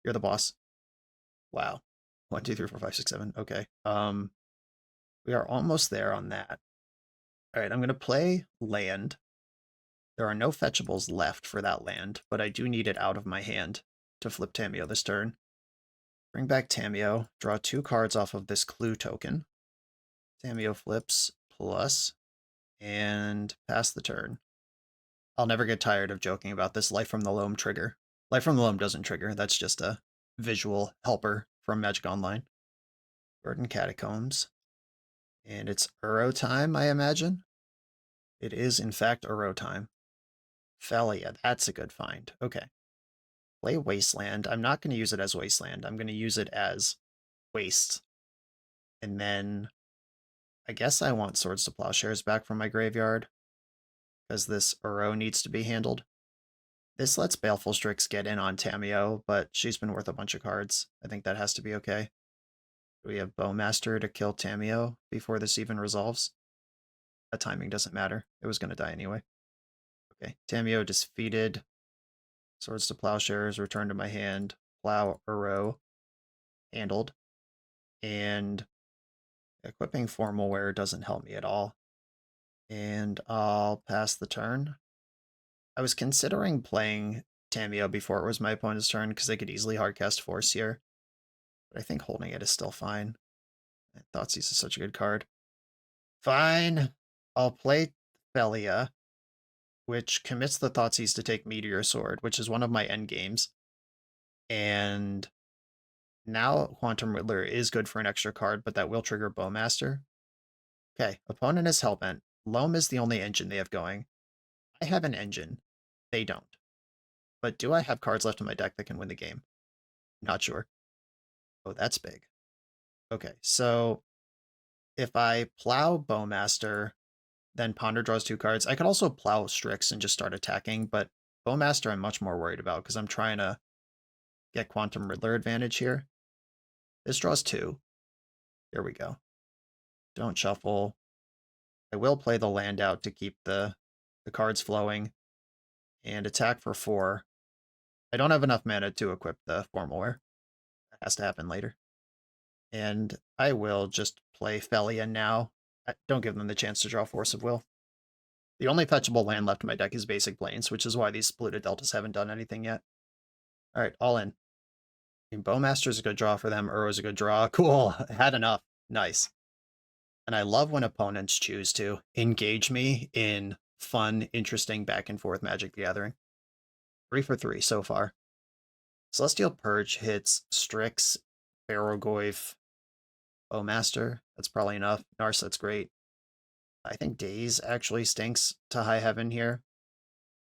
You're the boss. Wow. 1, 2, 3, 4, 5, 6, 7. Okay. We are almost there on that. Alright, I'm going to play land. There are no fetchables left for that land, but I do need it out of my hand. to flip Tamiyo this turn. Bring back Tamiyo, draw 2 cards off of this clue token. Tamiyo flips, plus, and pass the turn. I'll never get tired of joking about this Life from the Loam trigger. Life from the Loam doesn't trigger, that's just a visual helper from Magic Online. Verdant Catacombs. And it's Uro time, I imagine? It is, in fact, Uro time. Phelia, that's a good find. Okay. Play Wasteland. I'm not going to use it as Wasteland. I'm going to use it as Waste. And then I guess I want Swords to Plowshares back from my graveyard, because this Uro needs to be handled. This lets Baleful Strix get in on Tamiyo, but she's been worth a bunch of cards. I think that has to be okay. Do we have Bowmaster to kill Tamiyo before this even resolves? That timing doesn't matter. It was going to die anyway. Okay, Tamiyo defeated. Swords to Plowshares, return to my hand. Plow, Uro, handled. And equipping Formal Wear doesn't help me at all. And I'll pass the turn. I was considering playing Tamiyo before it was my opponent's turn, because they could easily hardcast Force here. But I think holding it is still fine. Thoughtseize is such a good card. Fine. I'll play Phelia, which commits the Thoughtseize to take Meteor Sword, which is one of my end games. And now Quantum Riddler is good for an extra card, but that will trigger Bowmaster. Okay, opponent is Hellbent. Loam is the only engine they have going. I have an engine. They don't. But do I have cards left in my deck that can win the game? Not sure. Oh, that's big. Okay, so if I plow Bowmaster, then Ponder draws 2 cards. I could also plow Strix and just start attacking, but Bowmaster I'm much more worried about, because I'm trying to get Quantum Riddler advantage here. This draws 2. Here we go. Don't shuffle. I will play the land out to keep the cards flowing, and attack for 4. I don't have enough mana to equip the Formal Wear. That has to happen later. And I will just play Phelia now. Don't give them the chance to draw Force of Will. The only fetchable land left in my deck is Basic Plains, which is why these Polluted Deltas haven't done anything yet. Alright, all in. Bowmaster's a good draw for them. Uro's a good draw. Cool. Had enough. Nice. And I love when opponents choose to engage me in fun, interesting back and forth Magic the Gathering. 3 for 3 so far. Celestial Purge hits Strix, Barrogoyf, Bowmaster. That's probably enough. Narset's great. I think Daze actually stinks to high heaven here.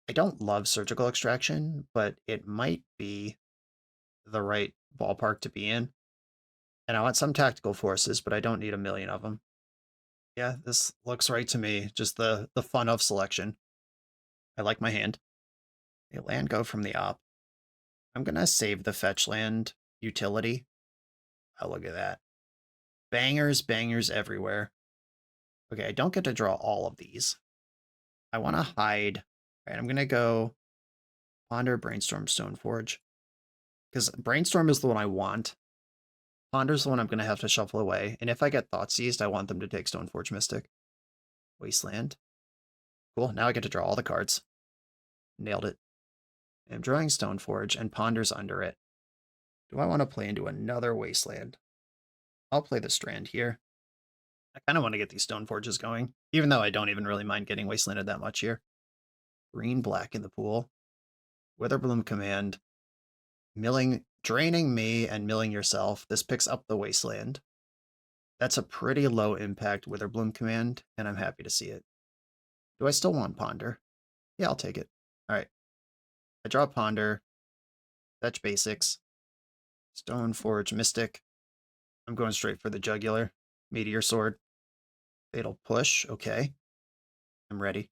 I don't love Surgical Extraction, but it might be the right ballpark to be in. And I want some Tactical Forces, but I don't need a million of them. Yeah, this looks right to me. Just the fun of selection. I like my hand. A land go from the op. I'm going to save the fetch land utility. Oh, look at that. Bangers, bangers everywhere. Okay, I don't get to draw all of these. I want to hide. All right, I'm going to go Ponder, Brainstorm, Stoneforge. Because Brainstorm is the one I want. Ponder's the one I'm going to have to shuffle away. And if I get Thoughtseized, I want them to take Stoneforge Mystic. Wasteland. Cool, now I get to draw all the cards. Nailed it. I'm drawing Stoneforge, and Ponder's under it. Do I want to play into another Wasteland? I'll play the Strand here. I kind of want to get these Stoneforges going, even though I don't even really mind getting Wastelanded that much here. Green-black in the pool. Witherbloom Command. Draining me and milling yourself. This picks up the Wasteland. That's a pretty low impact Witherbloom Command, and I'm happy to see it. Do I still want Ponder? Yeah, I'll take it. Alright. I draw Ponder. Fetch basics. Stoneforge Mystic. I'm going straight for the Jugular. Meteor Sword. Fatal Push. Okay. I'm ready.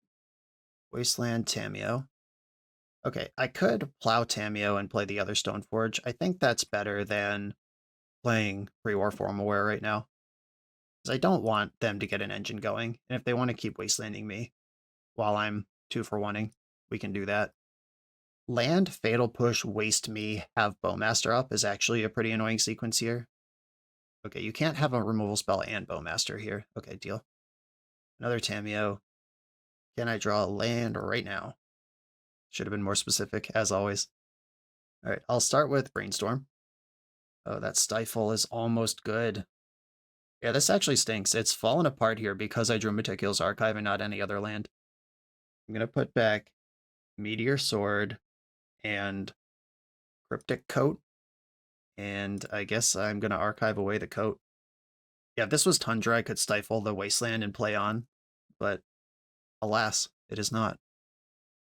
Wasteland Tamiyo. Okay, I could plow Tamiyo and play the other Stoneforge. I think that's better than playing Pre-War Formal Wear right now. Because I don't want them to get an engine going. And if they want to keep Wastelanding me while I'm 2 for 1ing, we can do that. Land, Fatal Push, Waste me, have Bowmaster up is actually a pretty annoying sequence here. Okay, you can't have a removal spell and Bowmaster here. Okay, deal. Another Tamiyo. Can I draw a land right now? Should have been more specific, as always. All right, I'll start with Brainstorm. Oh, that Stifle is almost good. Yeah, this actually stinks. It's fallen apart here because I drew Meticulous Archive and not any other land. I'm going to put back Meteor Sword and Cryptic Coat, and I guess I'm going to archive away the coat. Yeah, if this was Tundra, I could stifle the Wasteland and play on, but alas, it is not.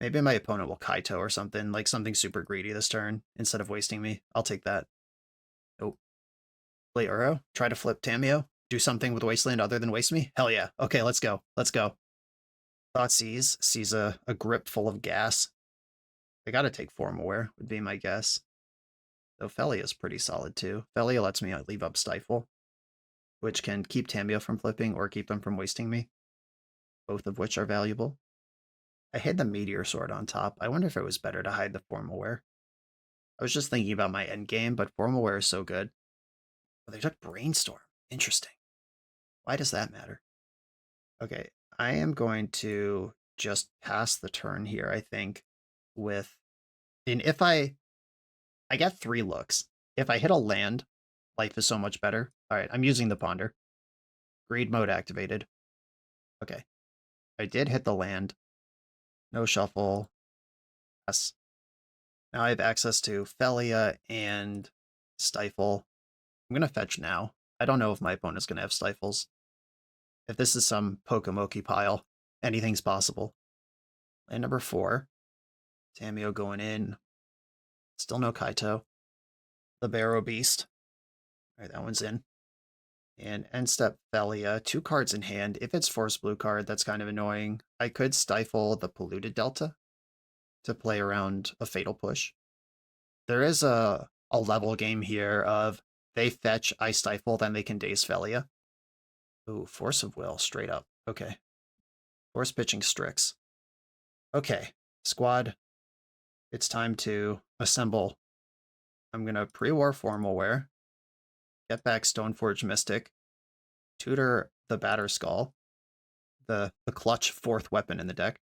Maybe my opponent will Kaito or something, like something super greedy this turn, instead of wasting me. I'll take that. Nope. Play Uro, try to flip Tamio, do something with Wasteland other than waste me? Hell yeah. Okay, let's go. Let's go. Thoughtseize sees a grip full of gas. I gotta take Form Aware, would be my guess. Though Phelia is pretty solid too. Phelia lets me leave up Stifle, which can keep Tamio from flipping or keep them from wasting me, both of which are valuable. I hid the Meteor Sword on top. I wonder if it was better to hide the Form Aware. I was just thinking about my endgame, but Form Aware is so good. Oh, they took Brainstorm. Interesting. Why does that matter? Okay, I am going to just pass the turn here, I think, with... And if I get 3 looks. If I hit a land, life is so much better. All right, I'm using the Ponder. Greed mode activated. Okay. I did hit the land. No shuffle. Yes. Now I have access to Phelia and Stifle. I'm going to fetch now. I don't know if my opponent's going to have Stifles. If this is some Pokemoki pile, anything's possible. Land number 4. Tamio going in. Still no Kaito. The Barrow Beast. All right, that one's in. And end step Phelia, 2 cards in hand. If it's force blue card, that's kind of annoying. I could stifle the Polluted Delta to play around a Fatal Push. There is a level game here of they fetch, I stifle, then they can daze Phelia. Ooh, Force of Will, straight up. Okay. Force pitching Strix. Okay, squad, it's time to assemble. I'm going to pre-war Formal Wear, get back Stoneforge Mystic, tutor the Batter Skull, the clutch 4th weapon in the deck,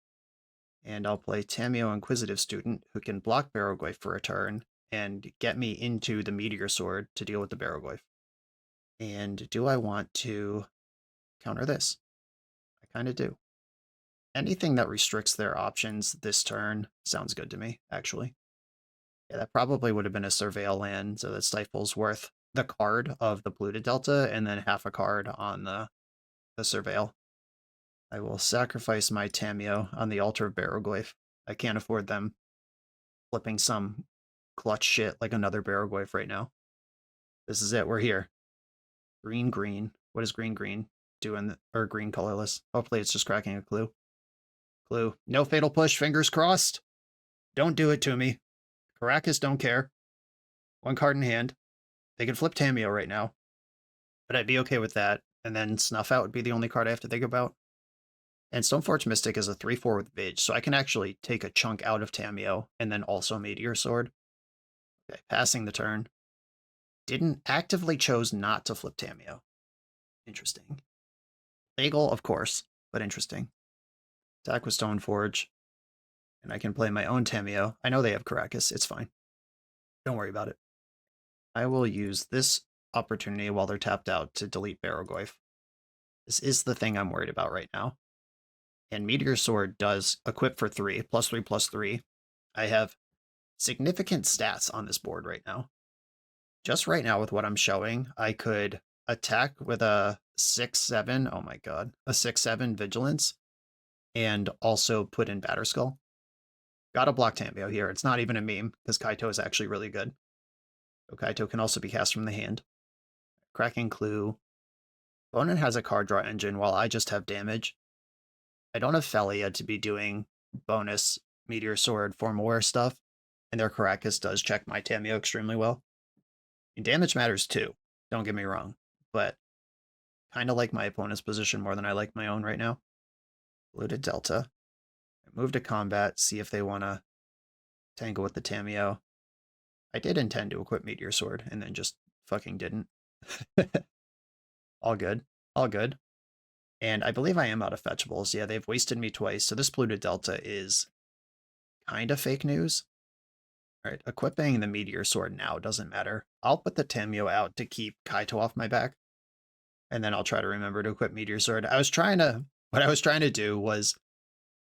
and I'll play Tamio Inquisitive Student, who can block Barrowglyph for a turn and get me into the Meteor Sword to deal with the Barrowglyph. And do I want to counter this? I kind of do. Anything that restricts their options this turn sounds good to me, actually. Yeah, that probably would have been a Surveil land, so that Stifle's worth the card of the Polluted Delta and then half a card on the Surveil. I will sacrifice my Tamio on the altar of Barrowglyph. I can't afford them flipping some clutch shit like another Barrowglyph right now. This is it. We're here. Green, green. What is green, green doing? Or green colorless. Hopefully it's just cracking a clue. Clue. No fatal push. Fingers crossed. Don't do it to me. Caracas don't care. 1 card in hand. They could flip Tamio right now, but I'd be okay with that. And then Snuff Out would be the only card I have to think about. And Stoneforge Mystic is a 3/4 with Vig, so I can actually take a chunk out of Tamio and then also Meteor Sword. Okay, passing the turn. Didn't actively chose not to flip Tamio. Interesting. Legal, of course, but interesting. Attack with Stoneforge. And I can play my own Tamio. I know they have Caracas. It's fine. Don't worry about it. I will use this opportunity while they're tapped out to delete Barrowglyph. This is the thing I'm worried about right now. And Meteor Sword does equip for 3, +3/+3. I have significant stats on this board right now. Just right now with what I'm showing, I could attack with a 6/7, oh my god, a 6/7 Vigilance, and also put in Batterskull. Gotta block Tamio here. It's not even a meme, because Kaito is actually really good. So Kaito can also be cast from the hand. Cracking Clue. Opponent has a card draw engine while I just have damage. I don't have Phelia to be doing bonus Meteor Sword Formal Wear stuff, and their Caracas does check my Tamio extremely well. And damage matters too, don't get me wrong, but kind of like my opponent's position more than I like my own right now. Polluted Delta. Move to combat, see if they want to tangle with the Tamio. I did intend to equip Meteor Sword, and then just fucking didn't. All good. All good. And I believe I am out of fetchables. Yeah, they've wasted me twice, so this Polluted Delta is kind of fake news. Alright, equipping the Meteor Sword now doesn't matter. I'll put the Tamio out to keep Kaito off my back, and then I'll try to remember to equip Meteor Sword. What I was trying to do was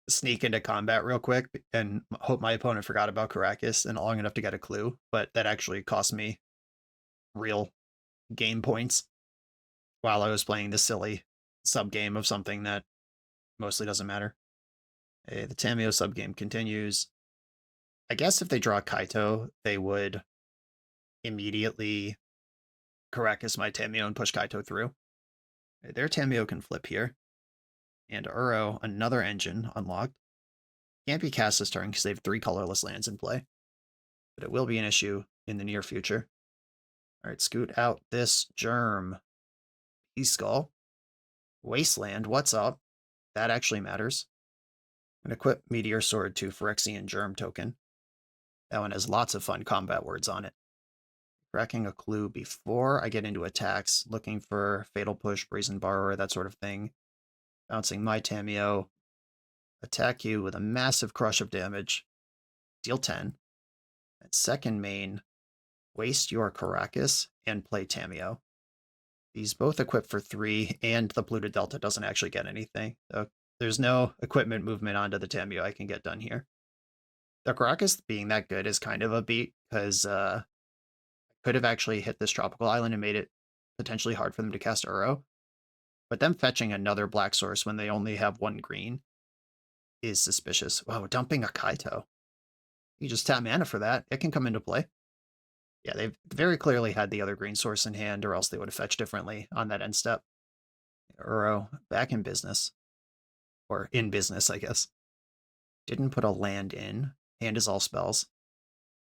sneak into combat real quick and hope my opponent forgot about Caracas and long enough to get a clue, but that actually cost me real game points while I was playing this silly sub game of something that mostly doesn't matter. Okay, the Tamio sub game continues. I guess if they draw Kaito, they would immediately Caracas my Tamio and push Kaito through. Their Tamio can flip here. And Uro, another engine unlocked. Can't be cast this turn because they have 3 colorless lands in play. But it will be an issue in the near future. Alright, scoot out this Germ. Skull. Wasteland, what's up? That actually matters. I'm going to equip Meteor Sword to Phyrexian Germ token. That one has lots of fun combat words on it. Cracking a clue before I get into attacks, looking for Fatal Push, Brazen Borrower, that sort of thing. Bouncing my Tamio. Attack you with a massive crush of damage. Deal 10. And second main, waste your Caracas and play Tamio. These both equip for 3, and the Polluted Delta doesn't actually get anything. So there's no equipment movement onto the Tamio I can get done here. The Caracas being that good is kind of a beat, because I could have actually hit this Tropical Island and made it potentially hard for them to cast Uro. But them fetching another black source when they only have 1 green is suspicious. Wow, dumping a Kaito. You just tap mana for that. It can come into play. Yeah, they've very clearly had the other green source in hand, or else they would have fetched differently on that end step. Uro, back in business. Or in business, I guess. Didn't put a land in. Hand is all spells.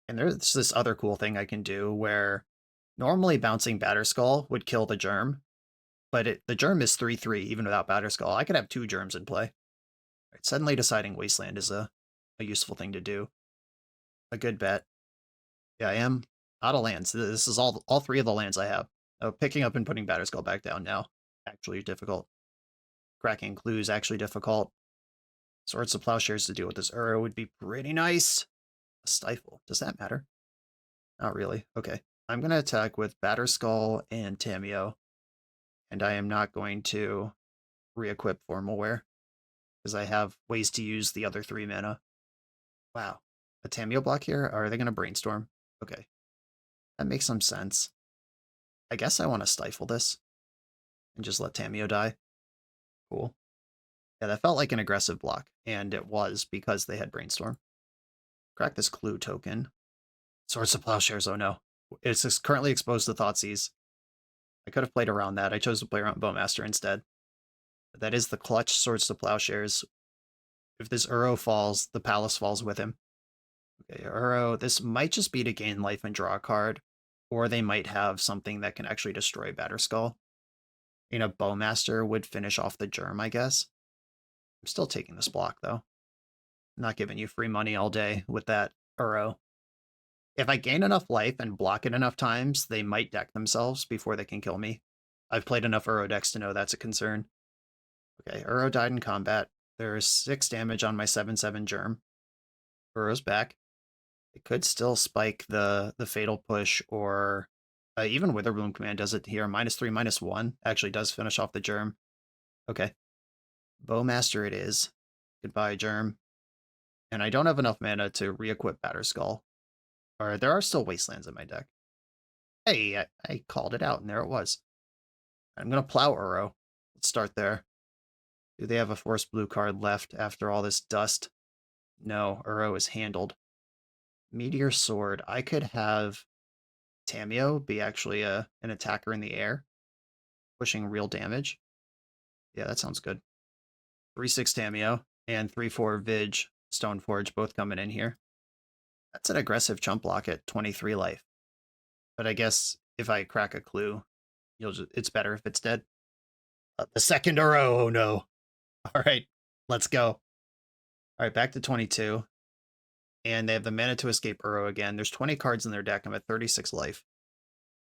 And there's this other cool thing I can do where normally bouncing Batterskull would kill the Germ, but the Germ is 3/3 even without Batterskull. I could have 2 Germs in play. Right, suddenly deciding Wasteland is a useful thing to do. A good bet. Yeah, I am out of lands. This is all 3 of the lands I have. Oh, picking up and putting Batterskull back down now. Actually difficult. Cracking clues actually difficult. Swords of Plowshares to deal with this Uro would be pretty nice. A Stifle. Does that matter? Not really. Okay. I'm going to attack with Batterskull and Tamio. And I am not going to re-equip Formal Wear, because I have ways to use the other 3 mana. Wow. A Tamio block here? Or are they going to Brainstorm? Okay. That makes some sense. I guess I want to Stifle this and just let Tamio die. Cool. Yeah, that felt like an aggressive block, and it was because they had Brainstorm. Crack this Clue token. Swords of Plowshares, oh no. It's currently exposed to Thoughtseize. I could have played around that. I chose to play around Bowmaster instead. But that is the clutch Swords to Plowshares. If this Uro falls, the Palace falls with him. Okay, Uro, this might just be to gain life and draw a card, or they might have something that can actually destroy Batterskull. You know, Bowmaster would finish off the Germ, I guess. I'm still taking this block, though. I'm not giving you free money all day with that Uro. If I gain enough life and block it enough times, they might deck themselves before they can kill me. I've played enough Uro decks to know that's a concern. Okay, Uro died in combat. There's 6 damage on my 7/7 Germ. Uro's back. It could still spike the Fatal Push, or even Witherbloom Command does it here. -3, -1 actually does finish off the Germ. Okay. Bowmaster it is. Goodbye, Germ. And I don't have enough mana to re-equip Batterskull. Or there are still Wastelands in my deck. Hey, I called it out, and there it was. I'm going to plow Uro. Let's start there. Do they have a Force Blue card left after all this dust? No, Uro is handled. Meteor Sword. I could have Tamio be actually an attacker in the air, pushing real damage. Yeah, that sounds good. 3/6 Tamio and 3/4 Vig Stoneforge both coming in here. That's an aggressive chump block at 23 life. But I guess if I crack a clue, it's better if it's dead. The second Uro, oh no. All right, let's go. All right, back to 22. And they have the mana to escape Uro again. There's 20 cards in their deck. I'm at 36 life.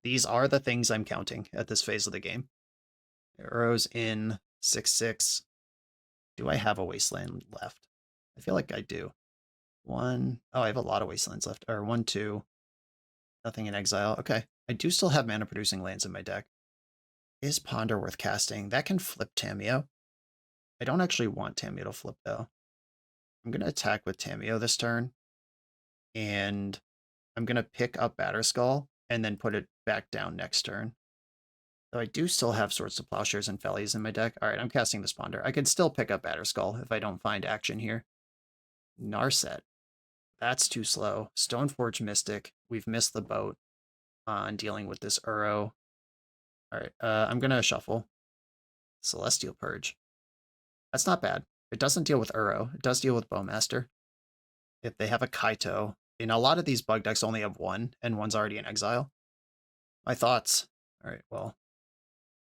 These are the things I'm counting at this phase of the game. Uro's in 6/6. Do I have a Wasteland left? I feel like I do. One. Oh, I have a lot of wastelands left. Or 1, 2. Nothing in exile. Okay. I do still have mana producing lands in my deck. Is Ponder worth casting? That can flip Tamiyo. I don't actually want Tamiyo to flip, though. I'm going to attack with Tamiyo this turn. And I'm going to pick up Batterskull and then put it back down next turn. Though I do still have Swords to Plowshares and Fellies in my deck. All right, I'm casting this Ponder. I could still pick up Batterskull if I don't find action here. Narset. That's too slow. Stoneforge Mystic. We've missed the boat on dealing with this Uro. All right, I'm going to shuffle. Celestial Purge. That's not bad. It doesn't deal with Uro. It does deal with Bowmaster. If they have a Kaito, and a lot of these bug decks only have one, and one's already in exile. My thoughts. All right, well,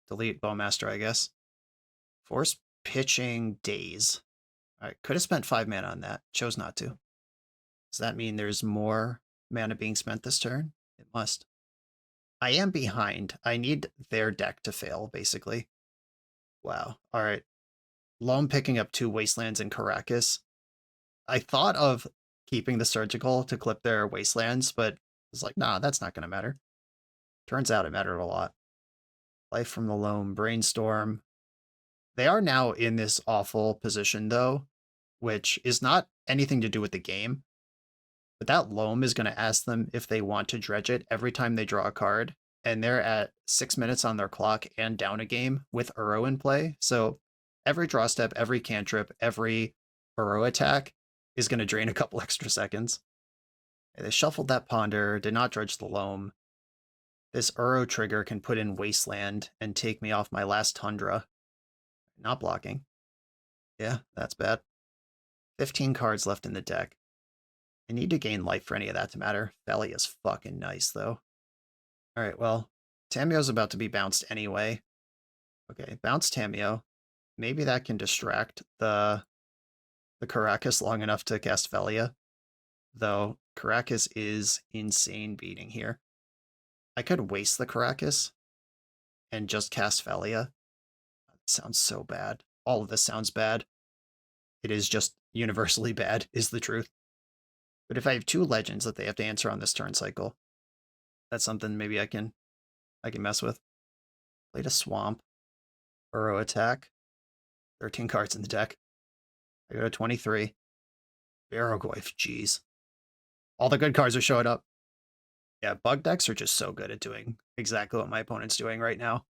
delete Bowmaster, I guess. Force pitching Daze. All right, could have spent 5 mana on that. Chose not to. Does that mean there's more mana being spent this turn? It must. I am behind. I need their deck to fail, basically. Wow. All right. Loam picking up 2 Wastelands in Caracas. I thought of keeping the Surgical to clip their Wastelands, but I was like, nah, that's not going to matter. Turns out it mattered a lot. Life from the Loam, Brainstorm. They are now in this awful position, though, which is not anything to do with the game. But that Loam is going to ask them if they want to dredge it every time they draw a card. And they're at 6 minutes on their clock and down a game with Uro in play. So every draw step, every cantrip, every Uro attack is going to drain a couple extra seconds. They shuffled that Ponder, did not dredge the Loam. This Uro trigger can put in Wasteland and take me off my last Tundra. Not blocking. Yeah, that's bad. 15 cards left in the deck. I need to gain life for any of that to matter. Phelia is fucking nice, though. Alright, well, Tamiyo's about to be bounced anyway. Okay, bounce Tamiyo. Maybe that can distract the Caracas long enough to cast Phelia. Though, Caracas is insane beating here. I could waste the Caracas and just cast Phelia. That sounds so bad. All of this sounds bad. It is just universally bad, is the truth. But if I have 2 legends that they have to answer on this turn cycle, that's something maybe I can mess with. Played a Swamp. Uro attack. 13 cards in the deck. I go to 23. Barrogoyf, jeez. All the good cards are showing up. Yeah, bug decks are just so good at doing exactly what my opponent's doing right now.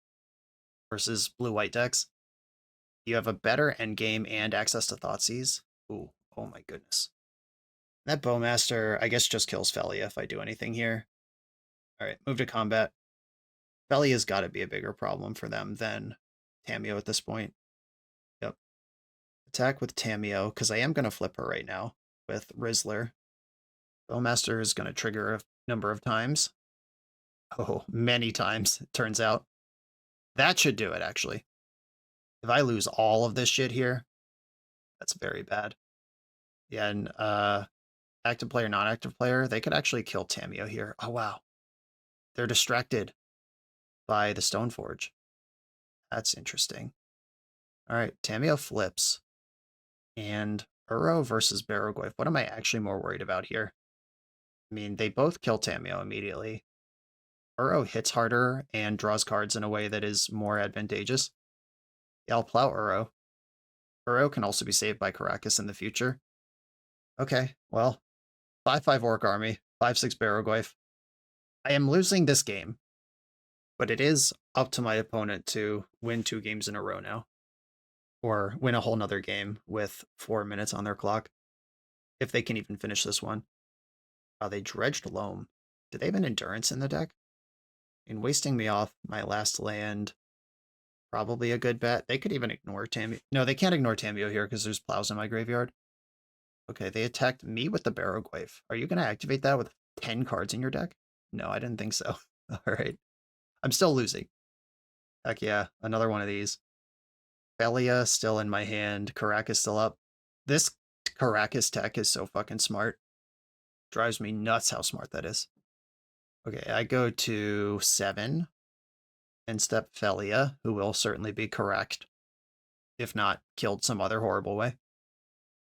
Versus blue-white decks. You have a better endgame and access to Thoughtseize. Ooh, oh my goodness. That Bowmaster, I guess, just kills Phelia if I do anything here. Alright, move to combat. Phelia's got to be a bigger problem for them than Tamiyo at this point. Yep. Attack with Tamiyo, because I am going to flip her right now with Rizzler. Bowmaster is going to trigger a number of times. Oh, many times, it turns out. That should do it, actually. If I lose all of this shit here, that's very bad. Yeah, and active player, non-active player, they could actually kill Tamiyo here. Oh, wow. They're distracted by the Stoneforge. That's interesting. All right, Tamiyo flips. And Uro versus Barrogoyf. What am I actually more worried about here? I mean, they both kill Tamiyo immediately. Uro hits harder and draws cards in a way that is more advantageous. Yeah, I'll plow Uro. Uro can also be saved by Caracas in the future. Okay, well, 5/5 Orc Army, 5/6 Barrogoyf. I am losing this game, but it is up to my opponent to win 2 games in a row now. Or win a whole nother game with 4 minutes on their clock. If they can even finish this one. They dredged Loam. Do they have an Endurance in the deck? In wasting me off my last land, probably a good bet. They could even ignore Tamiyo. No, they can't ignore Tamiyo here because there's plows in my graveyard. Okay, they attacked me with the Barrogoyf. Are you going to activate that with 10 cards in your deck? No, I didn't think so. All right. I'm still losing. Heck yeah, another one of these. Phelia still in my hand. Caracas still up. This Caracas tech is so fucking smart. Drives me nuts how smart that is. Okay, I go to 7 and step Phelia, who will certainly be correct, if not killed some other horrible way.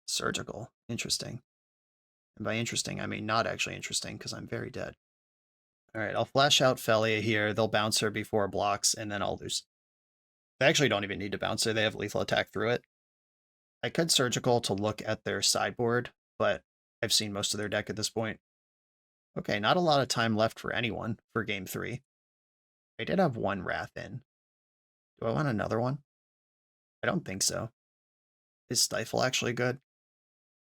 Surgical. Interesting. And by interesting, I mean not actually interesting, because I'm very dead. Alright, I'll flash out Phelia here. They'll bounce her before blocks, and then I'll lose. They actually don't even need to bounce her. They have lethal attack through it. I could Surgical to look at their sideboard, but I've seen most of their deck at this point. Okay, not a lot of time left for anyone for game 3. I did have one Wrath in. Do I want another one? I don't think so. Is Stifle actually good?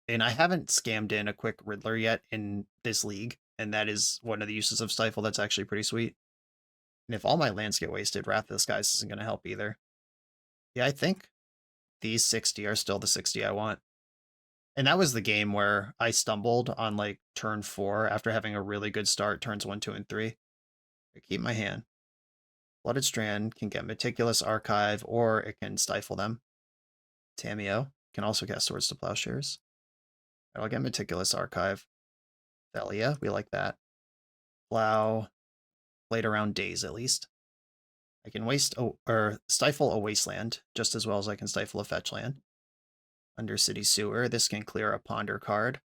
And I haven't scammed in a quick Riddler yet in this league, and that is one of the uses of Stifle that's actually pretty sweet. And if all my lands get wasted, Wrath of the Skies isn't going to help either. Yeah, I think these 60 are still the 60 I want. And that was the game where I stumbled on like turn 4 after having a really good start, turns 1, 2, and 3. I keep my hand. Blooded Strand can get Meticulous Archive, or it can stifle them. Tameo can also cast Swords to Plowshares. I'll get Meticulous Archive. Phelia, we like that. Plow, played around days at least. I can stifle a Wasteland just as well as I can stifle a fetch land. Undercity Sewer, this can clear a Ponder card.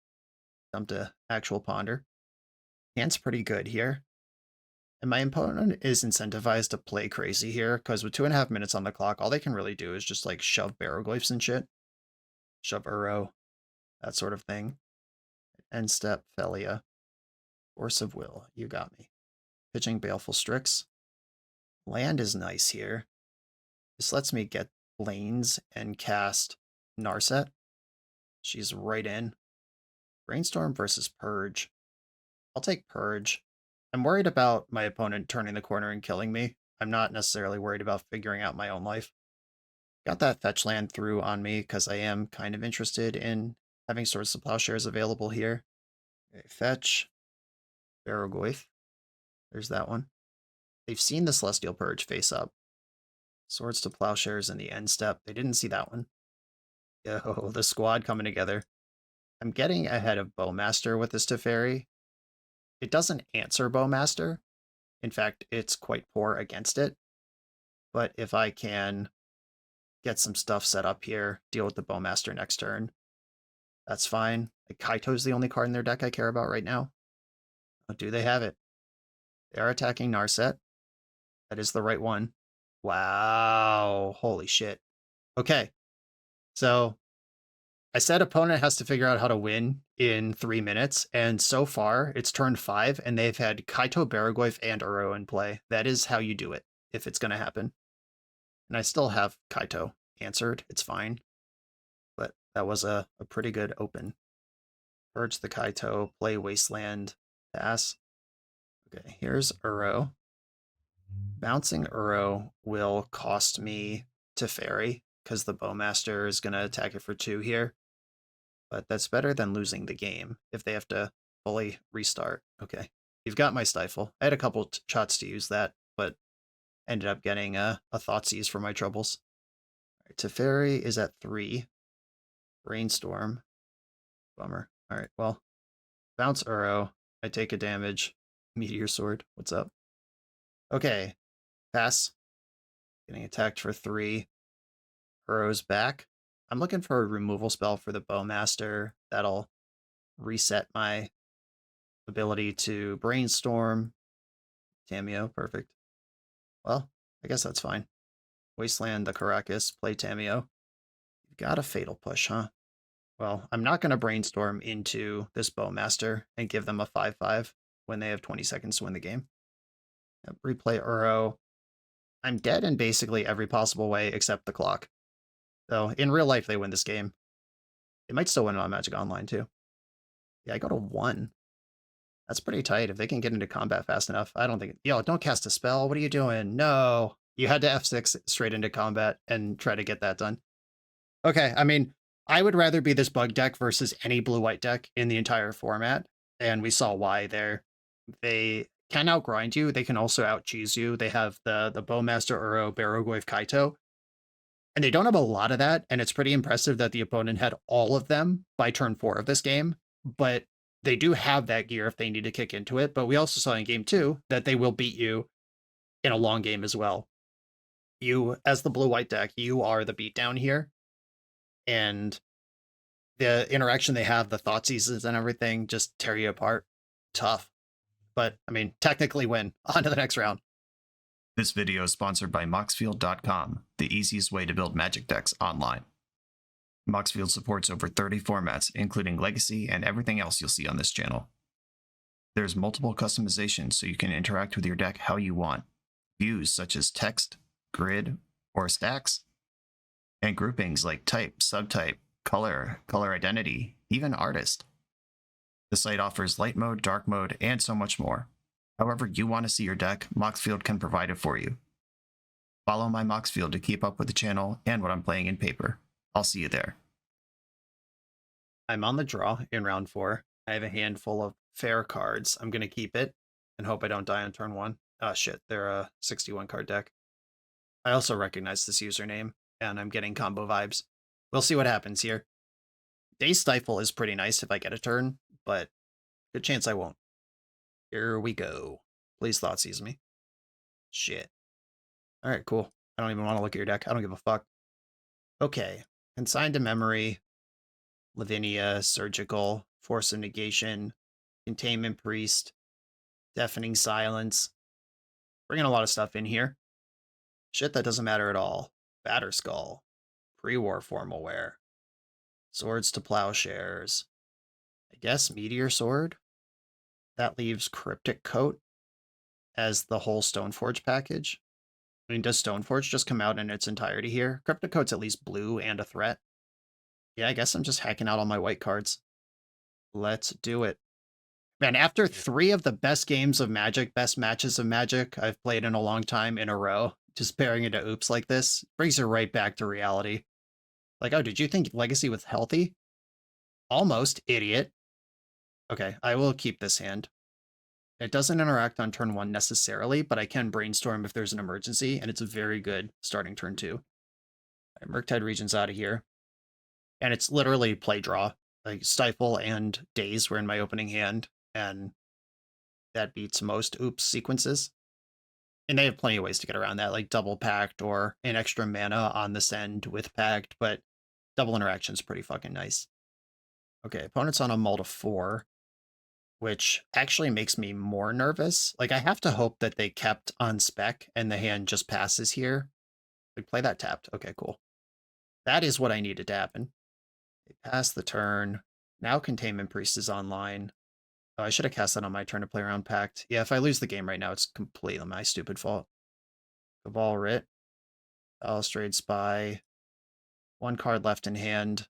Dump to actual Ponder. Hand's pretty good here. And my opponent is incentivized to play crazy here, because with 2.5 minutes on the clock, all they can really do is just like shove Barrowglyphs and shit. Shove Uro, that sort of thing. End step, Phelia. Force of Will, you got me. Pitching Baleful Strix. Land is nice here. This lets me get lanes and cast Narset. She's right in. Brainstorm versus Purge. I'll take Purge. I'm worried about my opponent turning the corner and killing me. I'm not necessarily worried about figuring out my own life. Got that fetch land through on me because I am kind of interested in having Swords to Plowshares available here. Okay, fetch. Barrowglyph. There's that one. They've seen the Celestial Purge face up. Swords to Plowshares in the end step. They didn't see that one. Yo, the squad coming together. I'm getting ahead of Bowmaster with this Teferi. It doesn't answer Bowmaster. In fact, it's quite poor against it. But if I can get some stuff set up here, deal with the Bowmaster next turn, that's fine. Like, Kaito's the only card in their deck I care about right now. Oh, do they have it? They are attacking Narset. That is the right one. Wow. Holy shit. Okay. So I said opponent has to figure out how to win in 3 minutes, and so far it's turn 5, and they've had Kaito, Barrowglyph, and Uro in play. That is how you do it, if it's going to happen. And I still have Kaito answered. It's fine. But that was a pretty good open. Purge the Kaito, play Wasteland, pass. Okay, here's Uro. Bouncing Uro will cost me Teferi, because the Bowmaster is going to attack it for 2 here. But that's better than losing the game if they have to fully restart. Okay, you've got my Stifle. I had a couple shots to use that, but ended up getting a Thoughtseize for my troubles. All right, Teferi is at 3. Brainstorm. Bummer. All right, well, bounce Uro. I take a damage. Meteor Sword. What's up? Okay, pass. Getting attacked for 3. Uro's back. I'm looking for a removal spell for the Bowmaster that'll reset my ability to Brainstorm. Tameo, perfect. Well, I guess that's fine. Wasteland the Caracas, play Tameo. You've got a Fatal Push, huh? Well, I'm not going to Brainstorm into this Bowmaster and give them a 5-5 when they have 20 seconds to win the game. Yep, replay Uro. I'm dead in basically every possible way except the clock. So in real life, they win this game. They might still win it on Magic Online, too. Yeah, I go to 1. That's pretty tight. If they can get into combat fast enough, I don't think... Yo, don't cast a spell. What are you doing? No. You had to F6 straight into combat and try to get that done. Okay, I mean, I would rather be this bug deck versus any blue-white deck in the entire format, and we saw why there. They can outgrind you. They can also out-cheese you. They have the Bowmaster, Uro, Barrowglyph, Kaito. And they don't have a lot of that, and it's pretty impressive that the opponent had all of them by turn 4 of this game, but they do have that gear if they need to kick into it. But we also saw in game 2 that they will beat you in a long game as well. You, as the blue-white deck, you are the beatdown here, and the interaction they have, the Thoughtseize and everything, just tear you apart. Tough. But, I mean, technically win. On to the next round. This video is sponsored by Moxfield.com, the easiest way to build Magic decks online. Moxfield supports over 30 formats, including Legacy and everything else you'll see on this channel. There's multiple customizations so you can interact with your deck how you want. Views such as text, grid, or stacks, and groupings like type, subtype, color, color identity, even artist. The site offers light mode, dark mode, and so much more. However you want to see your deck, Moxfield can provide it for you. Follow my Moxfield to keep up with the channel and what I'm playing in paper. I'll see you there. I'm on the draw in round 4. I have a handful of fair cards. I'm going to keep it and hope I don't die on turn 1. Oh shit, they're a 61 card deck. I also recognize this username, and I'm getting combo vibes. We'll see what happens here. Day Stifle is pretty nice if I get a turn, but good chance I won't. Here we go. Please Thoughtseize me. Shit. Alright, cool. I don't even want to look at your deck. I don't give a fuck. Okay. Consigned to Memory, Lavinia, Surgical, Force of Negation, Containment Priest, Deafening Silence. Bringing a lot of stuff in here. Shit that doesn't matter at all. Batterskull, Pre-War Formal Wear, Swords to Plowshares. I guess Meteor Sword? That leaves Cryptic Coat as the whole Stoneforge package. I mean, does Stoneforge just come out in its entirety here? Cryptic Coat's at least blue and a threat. Yeah, I guess I'm just hacking out all my white cards. Let's do it. Man, after 3 of the best games of Magic, best matches of Magic I've played in a long time in a row, just pairing into oops like this brings you right back to reality. Like, oh, did you think Legacy was healthy? Almost, idiot. Okay, I will keep this hand. It doesn't interact on turn 1 necessarily, but I can brainstorm if there's an emergency, and it's very good starting turn 2. Murktide Region's out of here. And it's literally play draw. Like, Stifle and Daze were in my opening hand, and that beats most oops sequences. And they have plenty of ways to get around that, like double pact or an extra mana on the send with pact, but double interaction's pretty fucking nice. Okay, opponent's on a mull to 4, which actually makes me more nervous. Like, I have to hope that they kept on spec and the hand just passes here. Like, play that tapped. Okay, cool. That is what I needed to happen. They pass the turn. Now Containment Priest is online. Oh, I should have cast that on my turn to play around Pact. Yeah, if I lose the game right now, it's completely my stupid fault. Cabal Writ. Balustrade Spy. 1 card left in hand.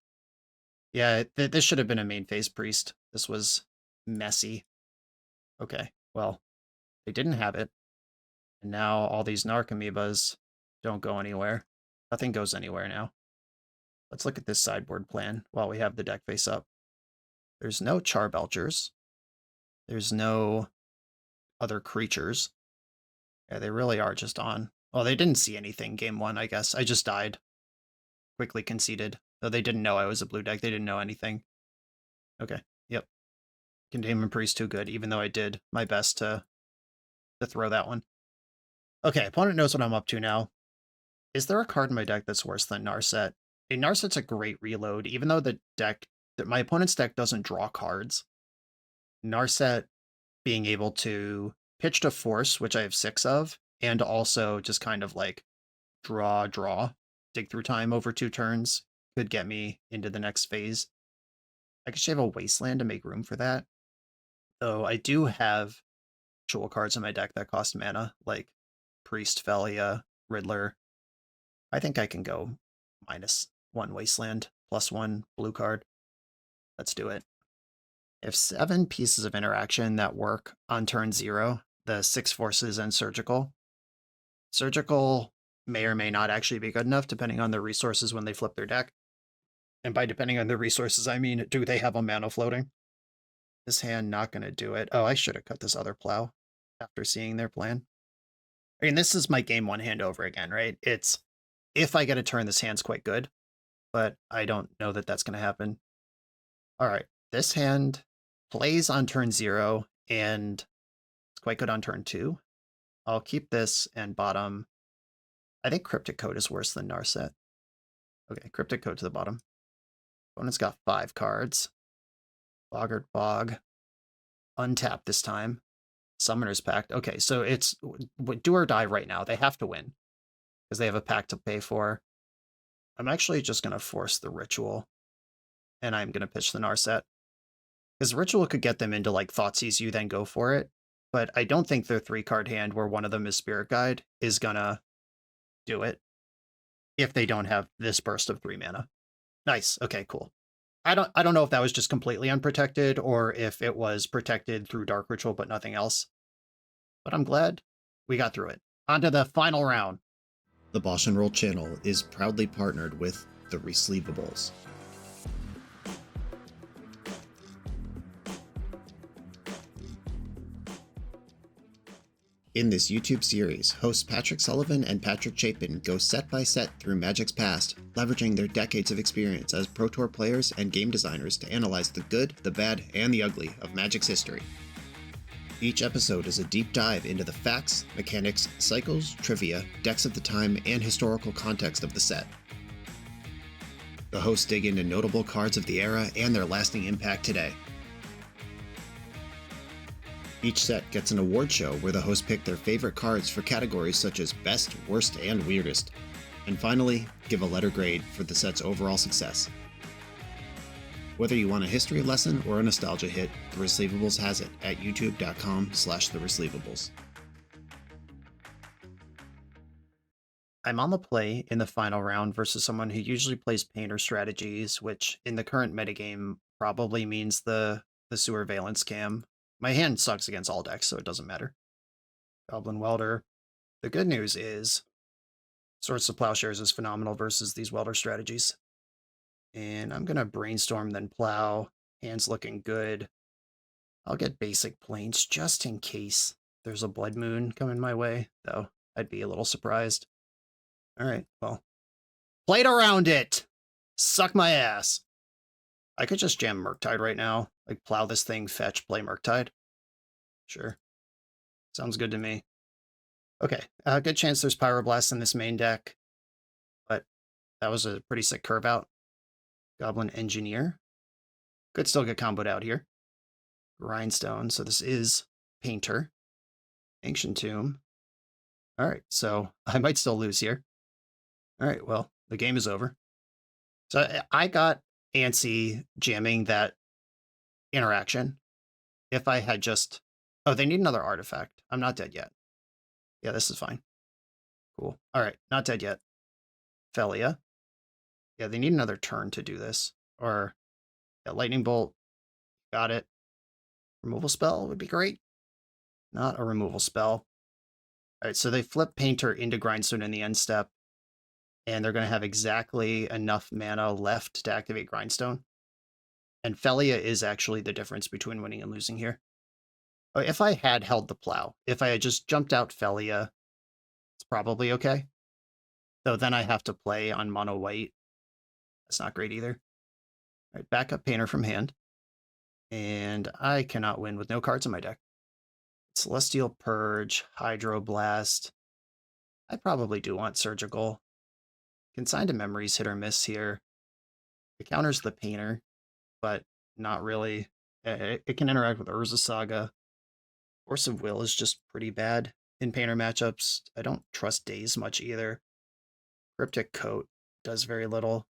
Yeah, this should have been a main phase Priest. This was messy. Okay, well, they didn't have it. And now all these Narcomoebas don't go anywhere. Nothing goes anywhere now. Let's look at this sideboard plan while we have the deck face up. There's no Charbelchers. There's no other creatures. Yeah, they really are just on. Well, they didn't see anything game 1, I guess. I just died. Quickly conceded. Though they didn't know I was a blue deck. They didn't know anything. Okay, yep. Containment Priest too good, even though I did my best to throw that one. Okay, opponent knows what I'm up to now. Is there a card in my deck that's worse than Narset? A Narset's a great reload, even though my opponent's deck doesn't draw cards. Narset being able to pitch to Force, which I have 6 of, and also just kind of like draw, dig through time over 2 turns could get me into the next phase. I could shave a Wasteland to make room for that. Though I do have actual cards in my deck that cost mana, like Priest, Phelia, Riddler. I think I can go -1 Wasteland, +1 blue card. Let's do it. I have 7 pieces of interaction that work on turn 0, the 6 forces and Surgical. Surgical may or may not actually be good enough, depending on their resources when they flip their deck. And by depending on their resources, I mean, do they have a mana floating? This hand not going to do it. Oh, I should have cut this other plow after seeing their plan. I mean, this is my game 1 hand over again, right? It's, if I get a turn, this hand's quite good, but I don't know that that's going to happen. All right, this hand plays on turn 0, and it's quite good on turn 2. I'll keep this and bottom. I think Cryptic Code is worse than Narset. Okay, Cryptic Code to the bottom. Opponent's got 5 cards. Boggart Bog. Untap this time. Summoner's Pact. Okay, so it's do or die right now. They have to win because they have a pact to pay for. I'm actually just going to force the Ritual, and I'm going to pitch the Narset. Because Ritual could get them into, like, Thoughtseize You, then go for it. But I don't think their 3-card hand, where one of them is Spirit Guide, is going to do it if they don't have this burst of 3 mana. Nice. Okay, cool. I don't know if that was just completely unprotected or if it was protected through Dark Ritual but nothing else. But I'm glad we got through it. On to the final round. The BoshNRoll channel is proudly partnered with the Resleevables. In this YouTube series, hosts Patrick Sullivan and Patrick Chapin go set by set through Magic's past, leveraging their decades of experience as Pro Tour players and game designers to analyze the good, the bad, and the ugly of Magic's history. Each episode is a deep dive into the facts, mechanics, cycles, trivia, decks of the time, and historical context of the set. The hosts dig into notable cards of the era and their lasting impact today. Each set gets an award show where the hosts pick their favorite cards for categories such as Best, Worst, and Weirdest. And finally, give a letter grade for the set's overall success. Whether you want a history lesson or a nostalgia hit, The Resleevables has it at youtube.com/theresleevables. I'm on the play in the final round versus someone who usually plays Painter strategies, which in the current metagame probably means the Sewer Valence Cam. My hand sucks against all decks, so it doesn't matter. Goblin Welder. The good news is Swords to Plowshares is phenomenal versus these Welder strategies. And I'm going to Brainstorm, then Plow. Hand's looking good. I'll get basic Plains just in case there's a Blood Moon coming my way, though I'd be a little surprised. All right, well, played around it. Suck my ass. I could just jam Murktide right now. Like, plow this thing, fetch, play Murktide. Sure. Sounds good to me. Okay, good chance there's Pyroblast in this main deck, but that was a pretty sick curve out. Goblin Engineer. Could still get comboed out here. Grindstone, so this is Painter. Ancient Tomb. All right, so I might still lose here. All right, well, the game is over. So I got antsy jamming that interaction. If I had just... Oh, they need another artifact. I'm not dead yet. Yeah, this is fine. Cool. All right, not dead yet. Phelia. Yeah, they need another turn to do this. Or, yeah, Lightning Bolt. Got it. Removal spell would be great. Not a removal spell. All right, so they flip Painter into Grindstone in the end step, and they're going to have exactly enough mana left to activate Grindstone. And Phelia is actually the difference between winning and losing here. If I had held the Plow, if I had just jumped out Phelia, it's probably okay. Though then I have to play on mono white. That's not great either. All right, backup Painter from hand. And I cannot win with no cards in my deck. Celestial Purge, Hydroblast. I probably do want Surgical. Consigned to Memories hit or miss here. It counters the Painter, but not really. It can interact with Urza Saga. Force of Will is just pretty bad in Painter matchups. I don't trust Daze much either. Cryptic Coat does very little.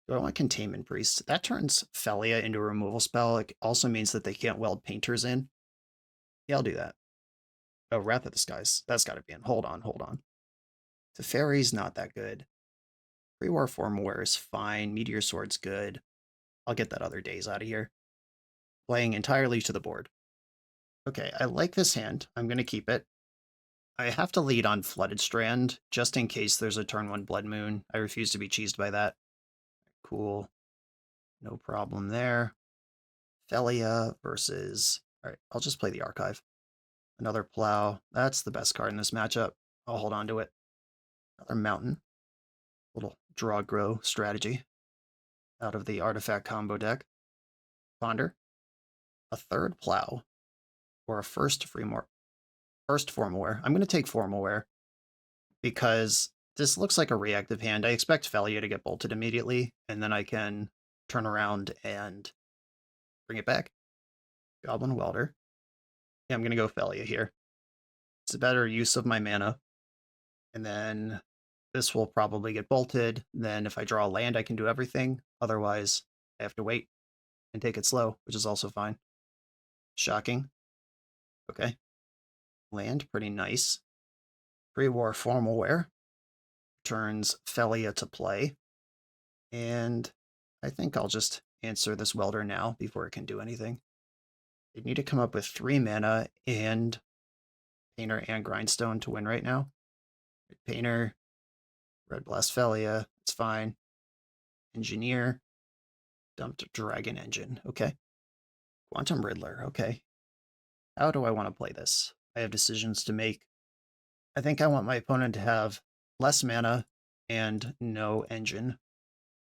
Do I want Containment Priest? That turns Phelia into a removal spell. It also means that they can't weld Painters in. Yeah, I'll do that. Oh, Wrath of the Skies. That's got to be in. Hold on. Teferi's not that good. Pre-War Formware is fine. Meteor Sword's good. I'll get that other Daze out of here. Playing entirely to the board. Okay, I like this hand. I'm going to keep it. I have to lead on Flooded Strand, just in case there's a turn 1 Blood Moon. I refuse to be cheesed by that. Cool. No problem there. Phelia versus... Alright, I'll just play the Archive. Another Plow. That's the best card in this matchup. I'll hold on to it. Another Mountain. Little draw grow strategy out of the artifact combo deck. Ponder. A third Plow. Or a first Formalware. I'm going to take Formalware because this looks like a reactive hand. I expect Phelia to get bolted immediately, and then I can turn around and bring it back. Goblin Welder. Yeah, I'm going to go Phelia here. It's a better use of my mana. And then this will probably get bolted. Then if I draw a land, I can do everything. Otherwise, I have to wait and take it slow, which is also fine. Shocking. Okay. Land, pretty nice. Pre-war formal wear. Turns Phelia to play. And I think I'll just answer this Welder now before it can do anything. They need to come up with 3 mana and Painter and Grindstone to win right now. Painter, Red Blast Phelia, it's fine. Engineer, dumped Dragon Engine, okay. Quantum Riddler, okay. How do I want to play this? I have decisions to make. I think I want my opponent to have less mana and no engine.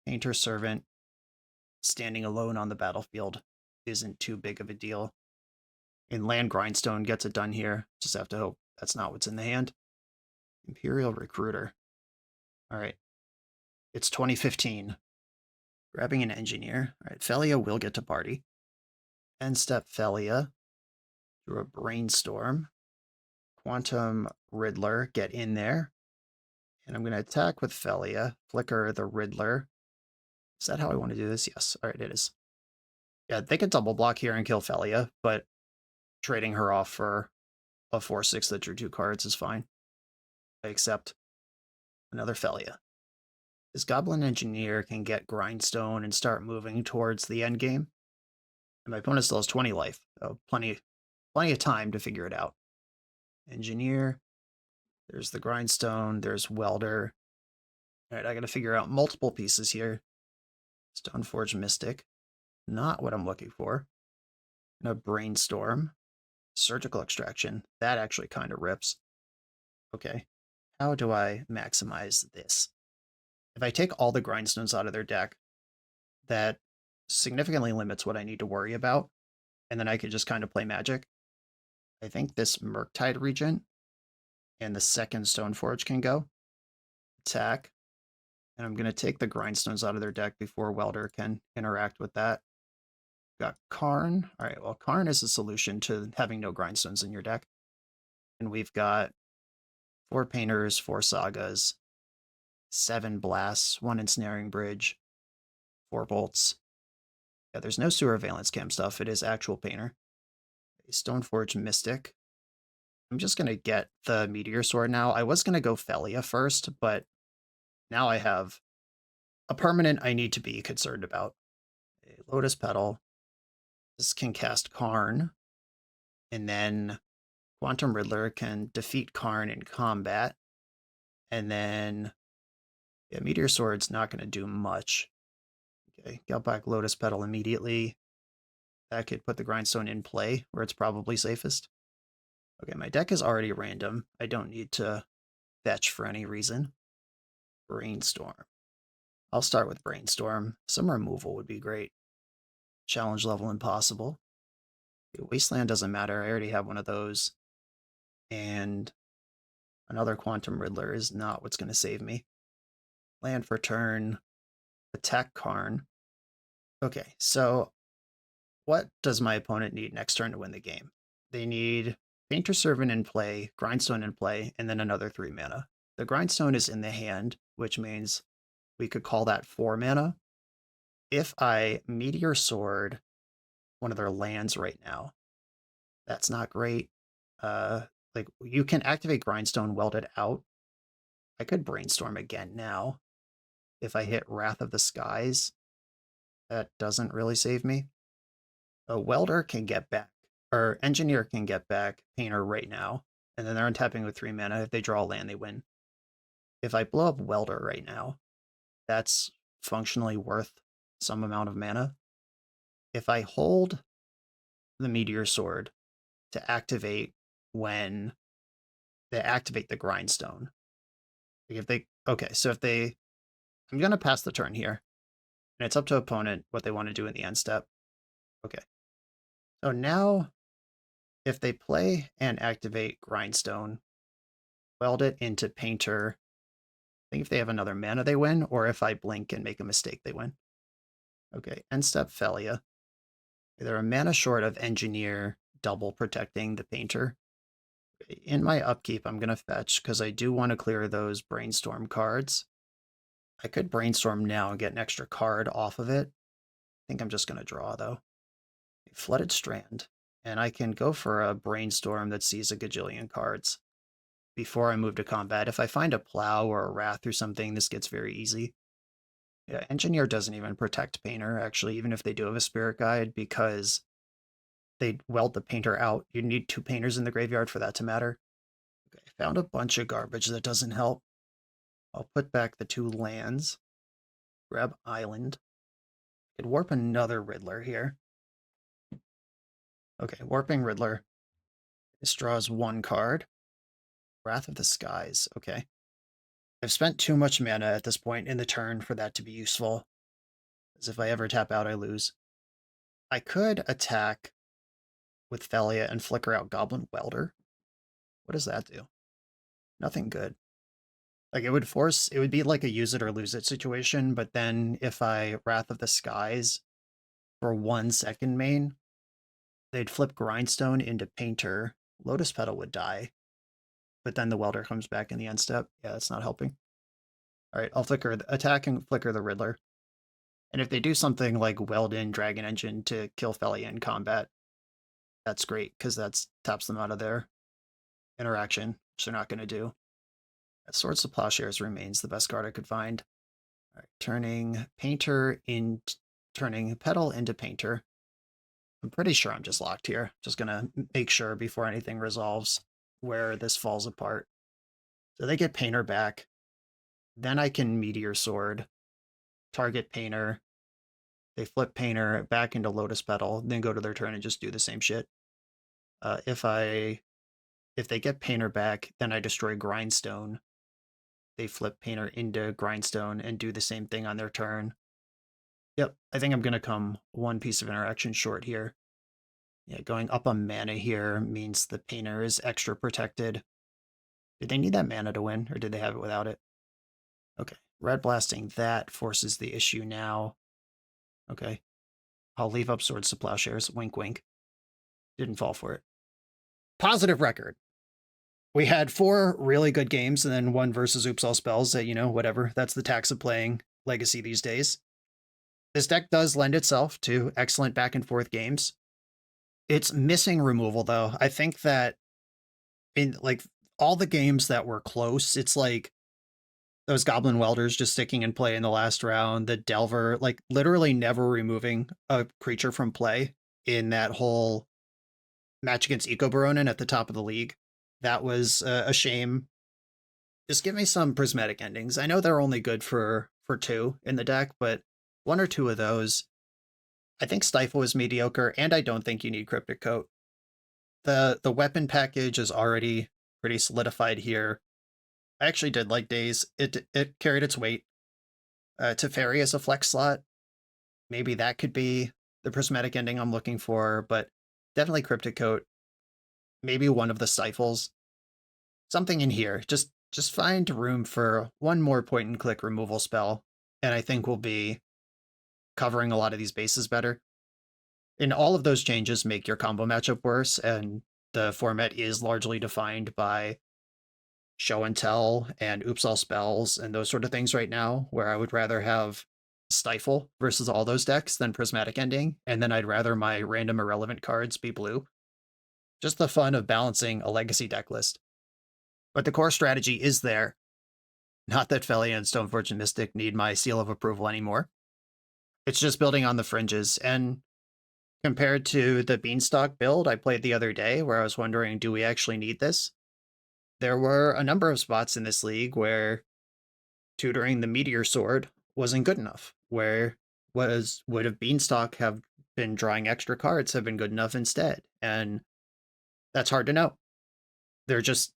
Painter Servant, standing alone on the battlefield, isn't too big of a deal. And Land Grindstone gets it done here. Just have to hope that's not what's in the hand. Imperial Recruiter. All right. It's 2015. Grabbing an Engineer. All right, Phelia will get to party. End step Phelia. Through a Brainstorm. Quantum Riddler, get in there. And I'm going to attack with Phelia. Flicker the Riddler. Is that how I want to do this? Yes. All right, it is. Yeah, they could double block here and kill Phelia, but trading her off for a 4/6 that drew 2 cards is fine. I accept. Another Phelia. This Goblin Engineer can get Grindstone and start moving towards the end game. And my opponent still has 20 life. So plenty of time to figure it out. Engineer. There's the Grindstone. There's Welder. All right, I got to figure out multiple pieces here. Stoneforge Mystic. Not what I'm looking for. And a Brainstorm. Surgical Extraction. That actually kind of rips. Okay. How do I maximize this? If I take all the Grindstones out of their deck, that significantly limits what I need to worry about, and then I could just kind of play Magic. I think this Murktide Regent and the second Stoneforge can go. Attack. And I'm going to take the Grindstones out of their deck before Welder can interact with that. Got Karn. All right, well, Karn is a solution to having no Grindstones in your deck. And we've got 4 Painters, 4 Sagas, 7 Blasts, 1 Ensnaring Bridge, 4 Bolts. Yeah, there's no Sewer Valence Cam stuff. It is actual Painter. A Stoneforge Mystic. I'm just going to get the Meteor Sword now. I was going to go Phelia first, but now I have a permanent I need to be concerned about. A Lotus Petal. This can cast Karn. And then Quantum Riddler can defeat Karn in combat. And then yeah, Meteor Sword's not going to do much. Okay, got back Lotus Petal immediately. That could put the Grindstone in play, where it's probably safest. Okay, my deck is already random. I don't need to fetch for any reason. Brainstorm. I'll start with Brainstorm. Some removal would be great. Challenge level impossible. Okay, Wasteland doesn't matter. I already have one of those. And another Quantum Riddler is not what's going to save me. Land for turn. Attack Karn. Okay, so what does my opponent need next turn to win the game? They need Painter Servant in play, Grindstone in play, and then another 3 mana. The Grindstone is in the hand, which means we could call that 4 mana. If I Meteor Sword one of their lands right now, that's not great. Like, you can activate Grindstone, weld it out. I could Brainstorm again now. If I hit Wrath of the Skies, that doesn't really save me. A Welder can get back, or Engineer can get back Painter right now, and then they're untapping with 3 mana. If they draw a land, they win. If I blow up Welder right now, that's functionally worth some amount of mana. If I hold the Meteor Sword to activate when they activate the Grindstone. If they, okay, so if they, I'm going to pass the turn here, and it's up to opponent what they want to do in the end step. Okay. So now, if they play and activate Grindstone, weld it into Painter, I think if they have another mana, they win, or if I blink and make a mistake, they win. Okay, end step Phelia. They're a mana short of Engineer, double protecting the Painter. In my upkeep, I'm going to fetch because I do want to clear those Brainstorm cards. I could Brainstorm now and get an extra card off of it. I think I'm just going to draw, though. Flooded Strand. And I can go for a Brainstorm that sees a gajillion cards. Before I move to combat, if I find a Plow or a Wrath or something, this gets very easy. Yeah, Engineer doesn't even protect Painter, actually, even if they do have a Spirit Guide, because they weld the Painter out. You need 2 Painters in the graveyard for that to matter. Okay, found a bunch of garbage that doesn't help. I'll put back the 2 lands. Grab Island. Could warp another Riddler here. Okay, warping Riddler. This draws 1 card. Wrath of the Skies. Okay. I've spent too much mana at this point in the turn for that to be useful. As if I ever tap out, I lose. I could attack with Phelia and flicker out Goblin Welder. What does that do? Nothing good. Like, it would be like a use it or lose it situation, but then if I Wrath of the Skies for 1 second main, they'd flip Grindstone into Painter. Lotus Petal would die, but then the Welder comes back in the end step. Yeah, that's not helping. All right, I'll attack and flicker the Riddler. And if they do something like weld in Dragon Engine to kill Phelia in combat, that's great, because that taps them out of their interaction, which they're not going to do. Swords to Plowshares remains the best card I could find. All right, turning Petal into Painter. I'm pretty sure I'm just locked here. Just gonna make sure before anything resolves where this falls apart. So they get Painter back. Then I can Meteor Sword, target Painter. They flip Painter back into Lotus Petal, then go to their turn and just do the same shit. If they get Painter back, then I destroy Grindstone. They flip Painter into Grindstone and do the same thing on their turn. Yep, I think I'm going to come 1 piece of interaction short here. Yeah, going up on mana here means the Painter is extra protected. Did they need that mana to win, or did they have it without it? Okay, red blasting that forces the issue now. Okay, I'll leave up Swords to Plowshares. Wink, wink. Didn't fall for it. Positive record. We had 4 really good games and then 1 versus Oops All Spells that, whatever. That's the tax of playing Legacy these days. This deck does lend itself to excellent back and forth games. It's missing removal, though. I think that in all the games that were close, it's like those Goblin Welders just sticking in play in the last round, the Delver, literally never removing a creature from play in that whole match against Eco Baronin at the top of the league. That was a shame. Just give me some Prismatic Endings. I know they're only good for 2 in the deck, but 1 or 2 of those. I think Stifle is mediocre, and I don't think you need Cryptic Coat. The weapon package is already pretty solidified here. I actually did like Daze. It carried its weight. Teferi as a flex slot. Maybe that could be the Prismatic Ending I'm looking for, but definitely Cryptic Coat. Maybe one of the Stifles. Something in here. Just find room for 1 more point-and-click removal spell, and I think we'll be covering a lot of these bases better. And all of those changes make your combo matchup worse, and the format is largely defined by show and tell and oops all spells and those sort of things right now, where I would rather have Stifle versus all those decks than Prismatic Ending, and then I'd rather my random irrelevant cards be blue. Just the fun of balancing a Legacy deck list. But the core strategy is there. Not that Phelia and Stoneforge and Mystic need my seal of approval anymore. It's just building on the fringes, and compared to the Beanstalk build I played the other day, where I was wondering, do we actually need this? There were a number of spots in this league where tutoring the Meteor Sword wasn't good enough, where would have Beanstalk have been drawing extra cards have been good enough instead, and that's hard to know. They're just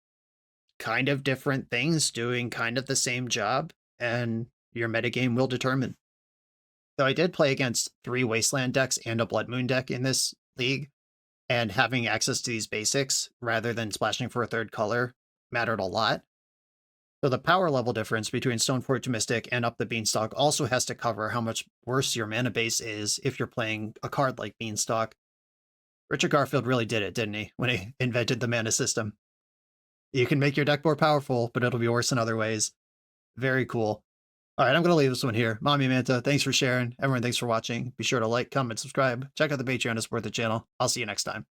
kind of different things doing kind of the same job, and your metagame will determine. Though I did play against 3 Wasteland decks and a Blood Moon deck in this league, and having access to these basics rather than splashing for a 3rd color mattered a lot. So the power level difference between Stoneforge Mystic and Up the Beanstalk also has to cover how much worse your mana base is if you're playing a card like Beanstalk. Richard Garfield really did it, didn't he, when he invented the mana system? You can make your deck more powerful, but it'll be worse in other ways. Very cool. All right, I'm going to leave this one here. Mommy Manta, thanks for sharing. Everyone, thanks for watching. Be sure to like, comment, subscribe. Check out the Patreon to support the channel. I'll see you next time.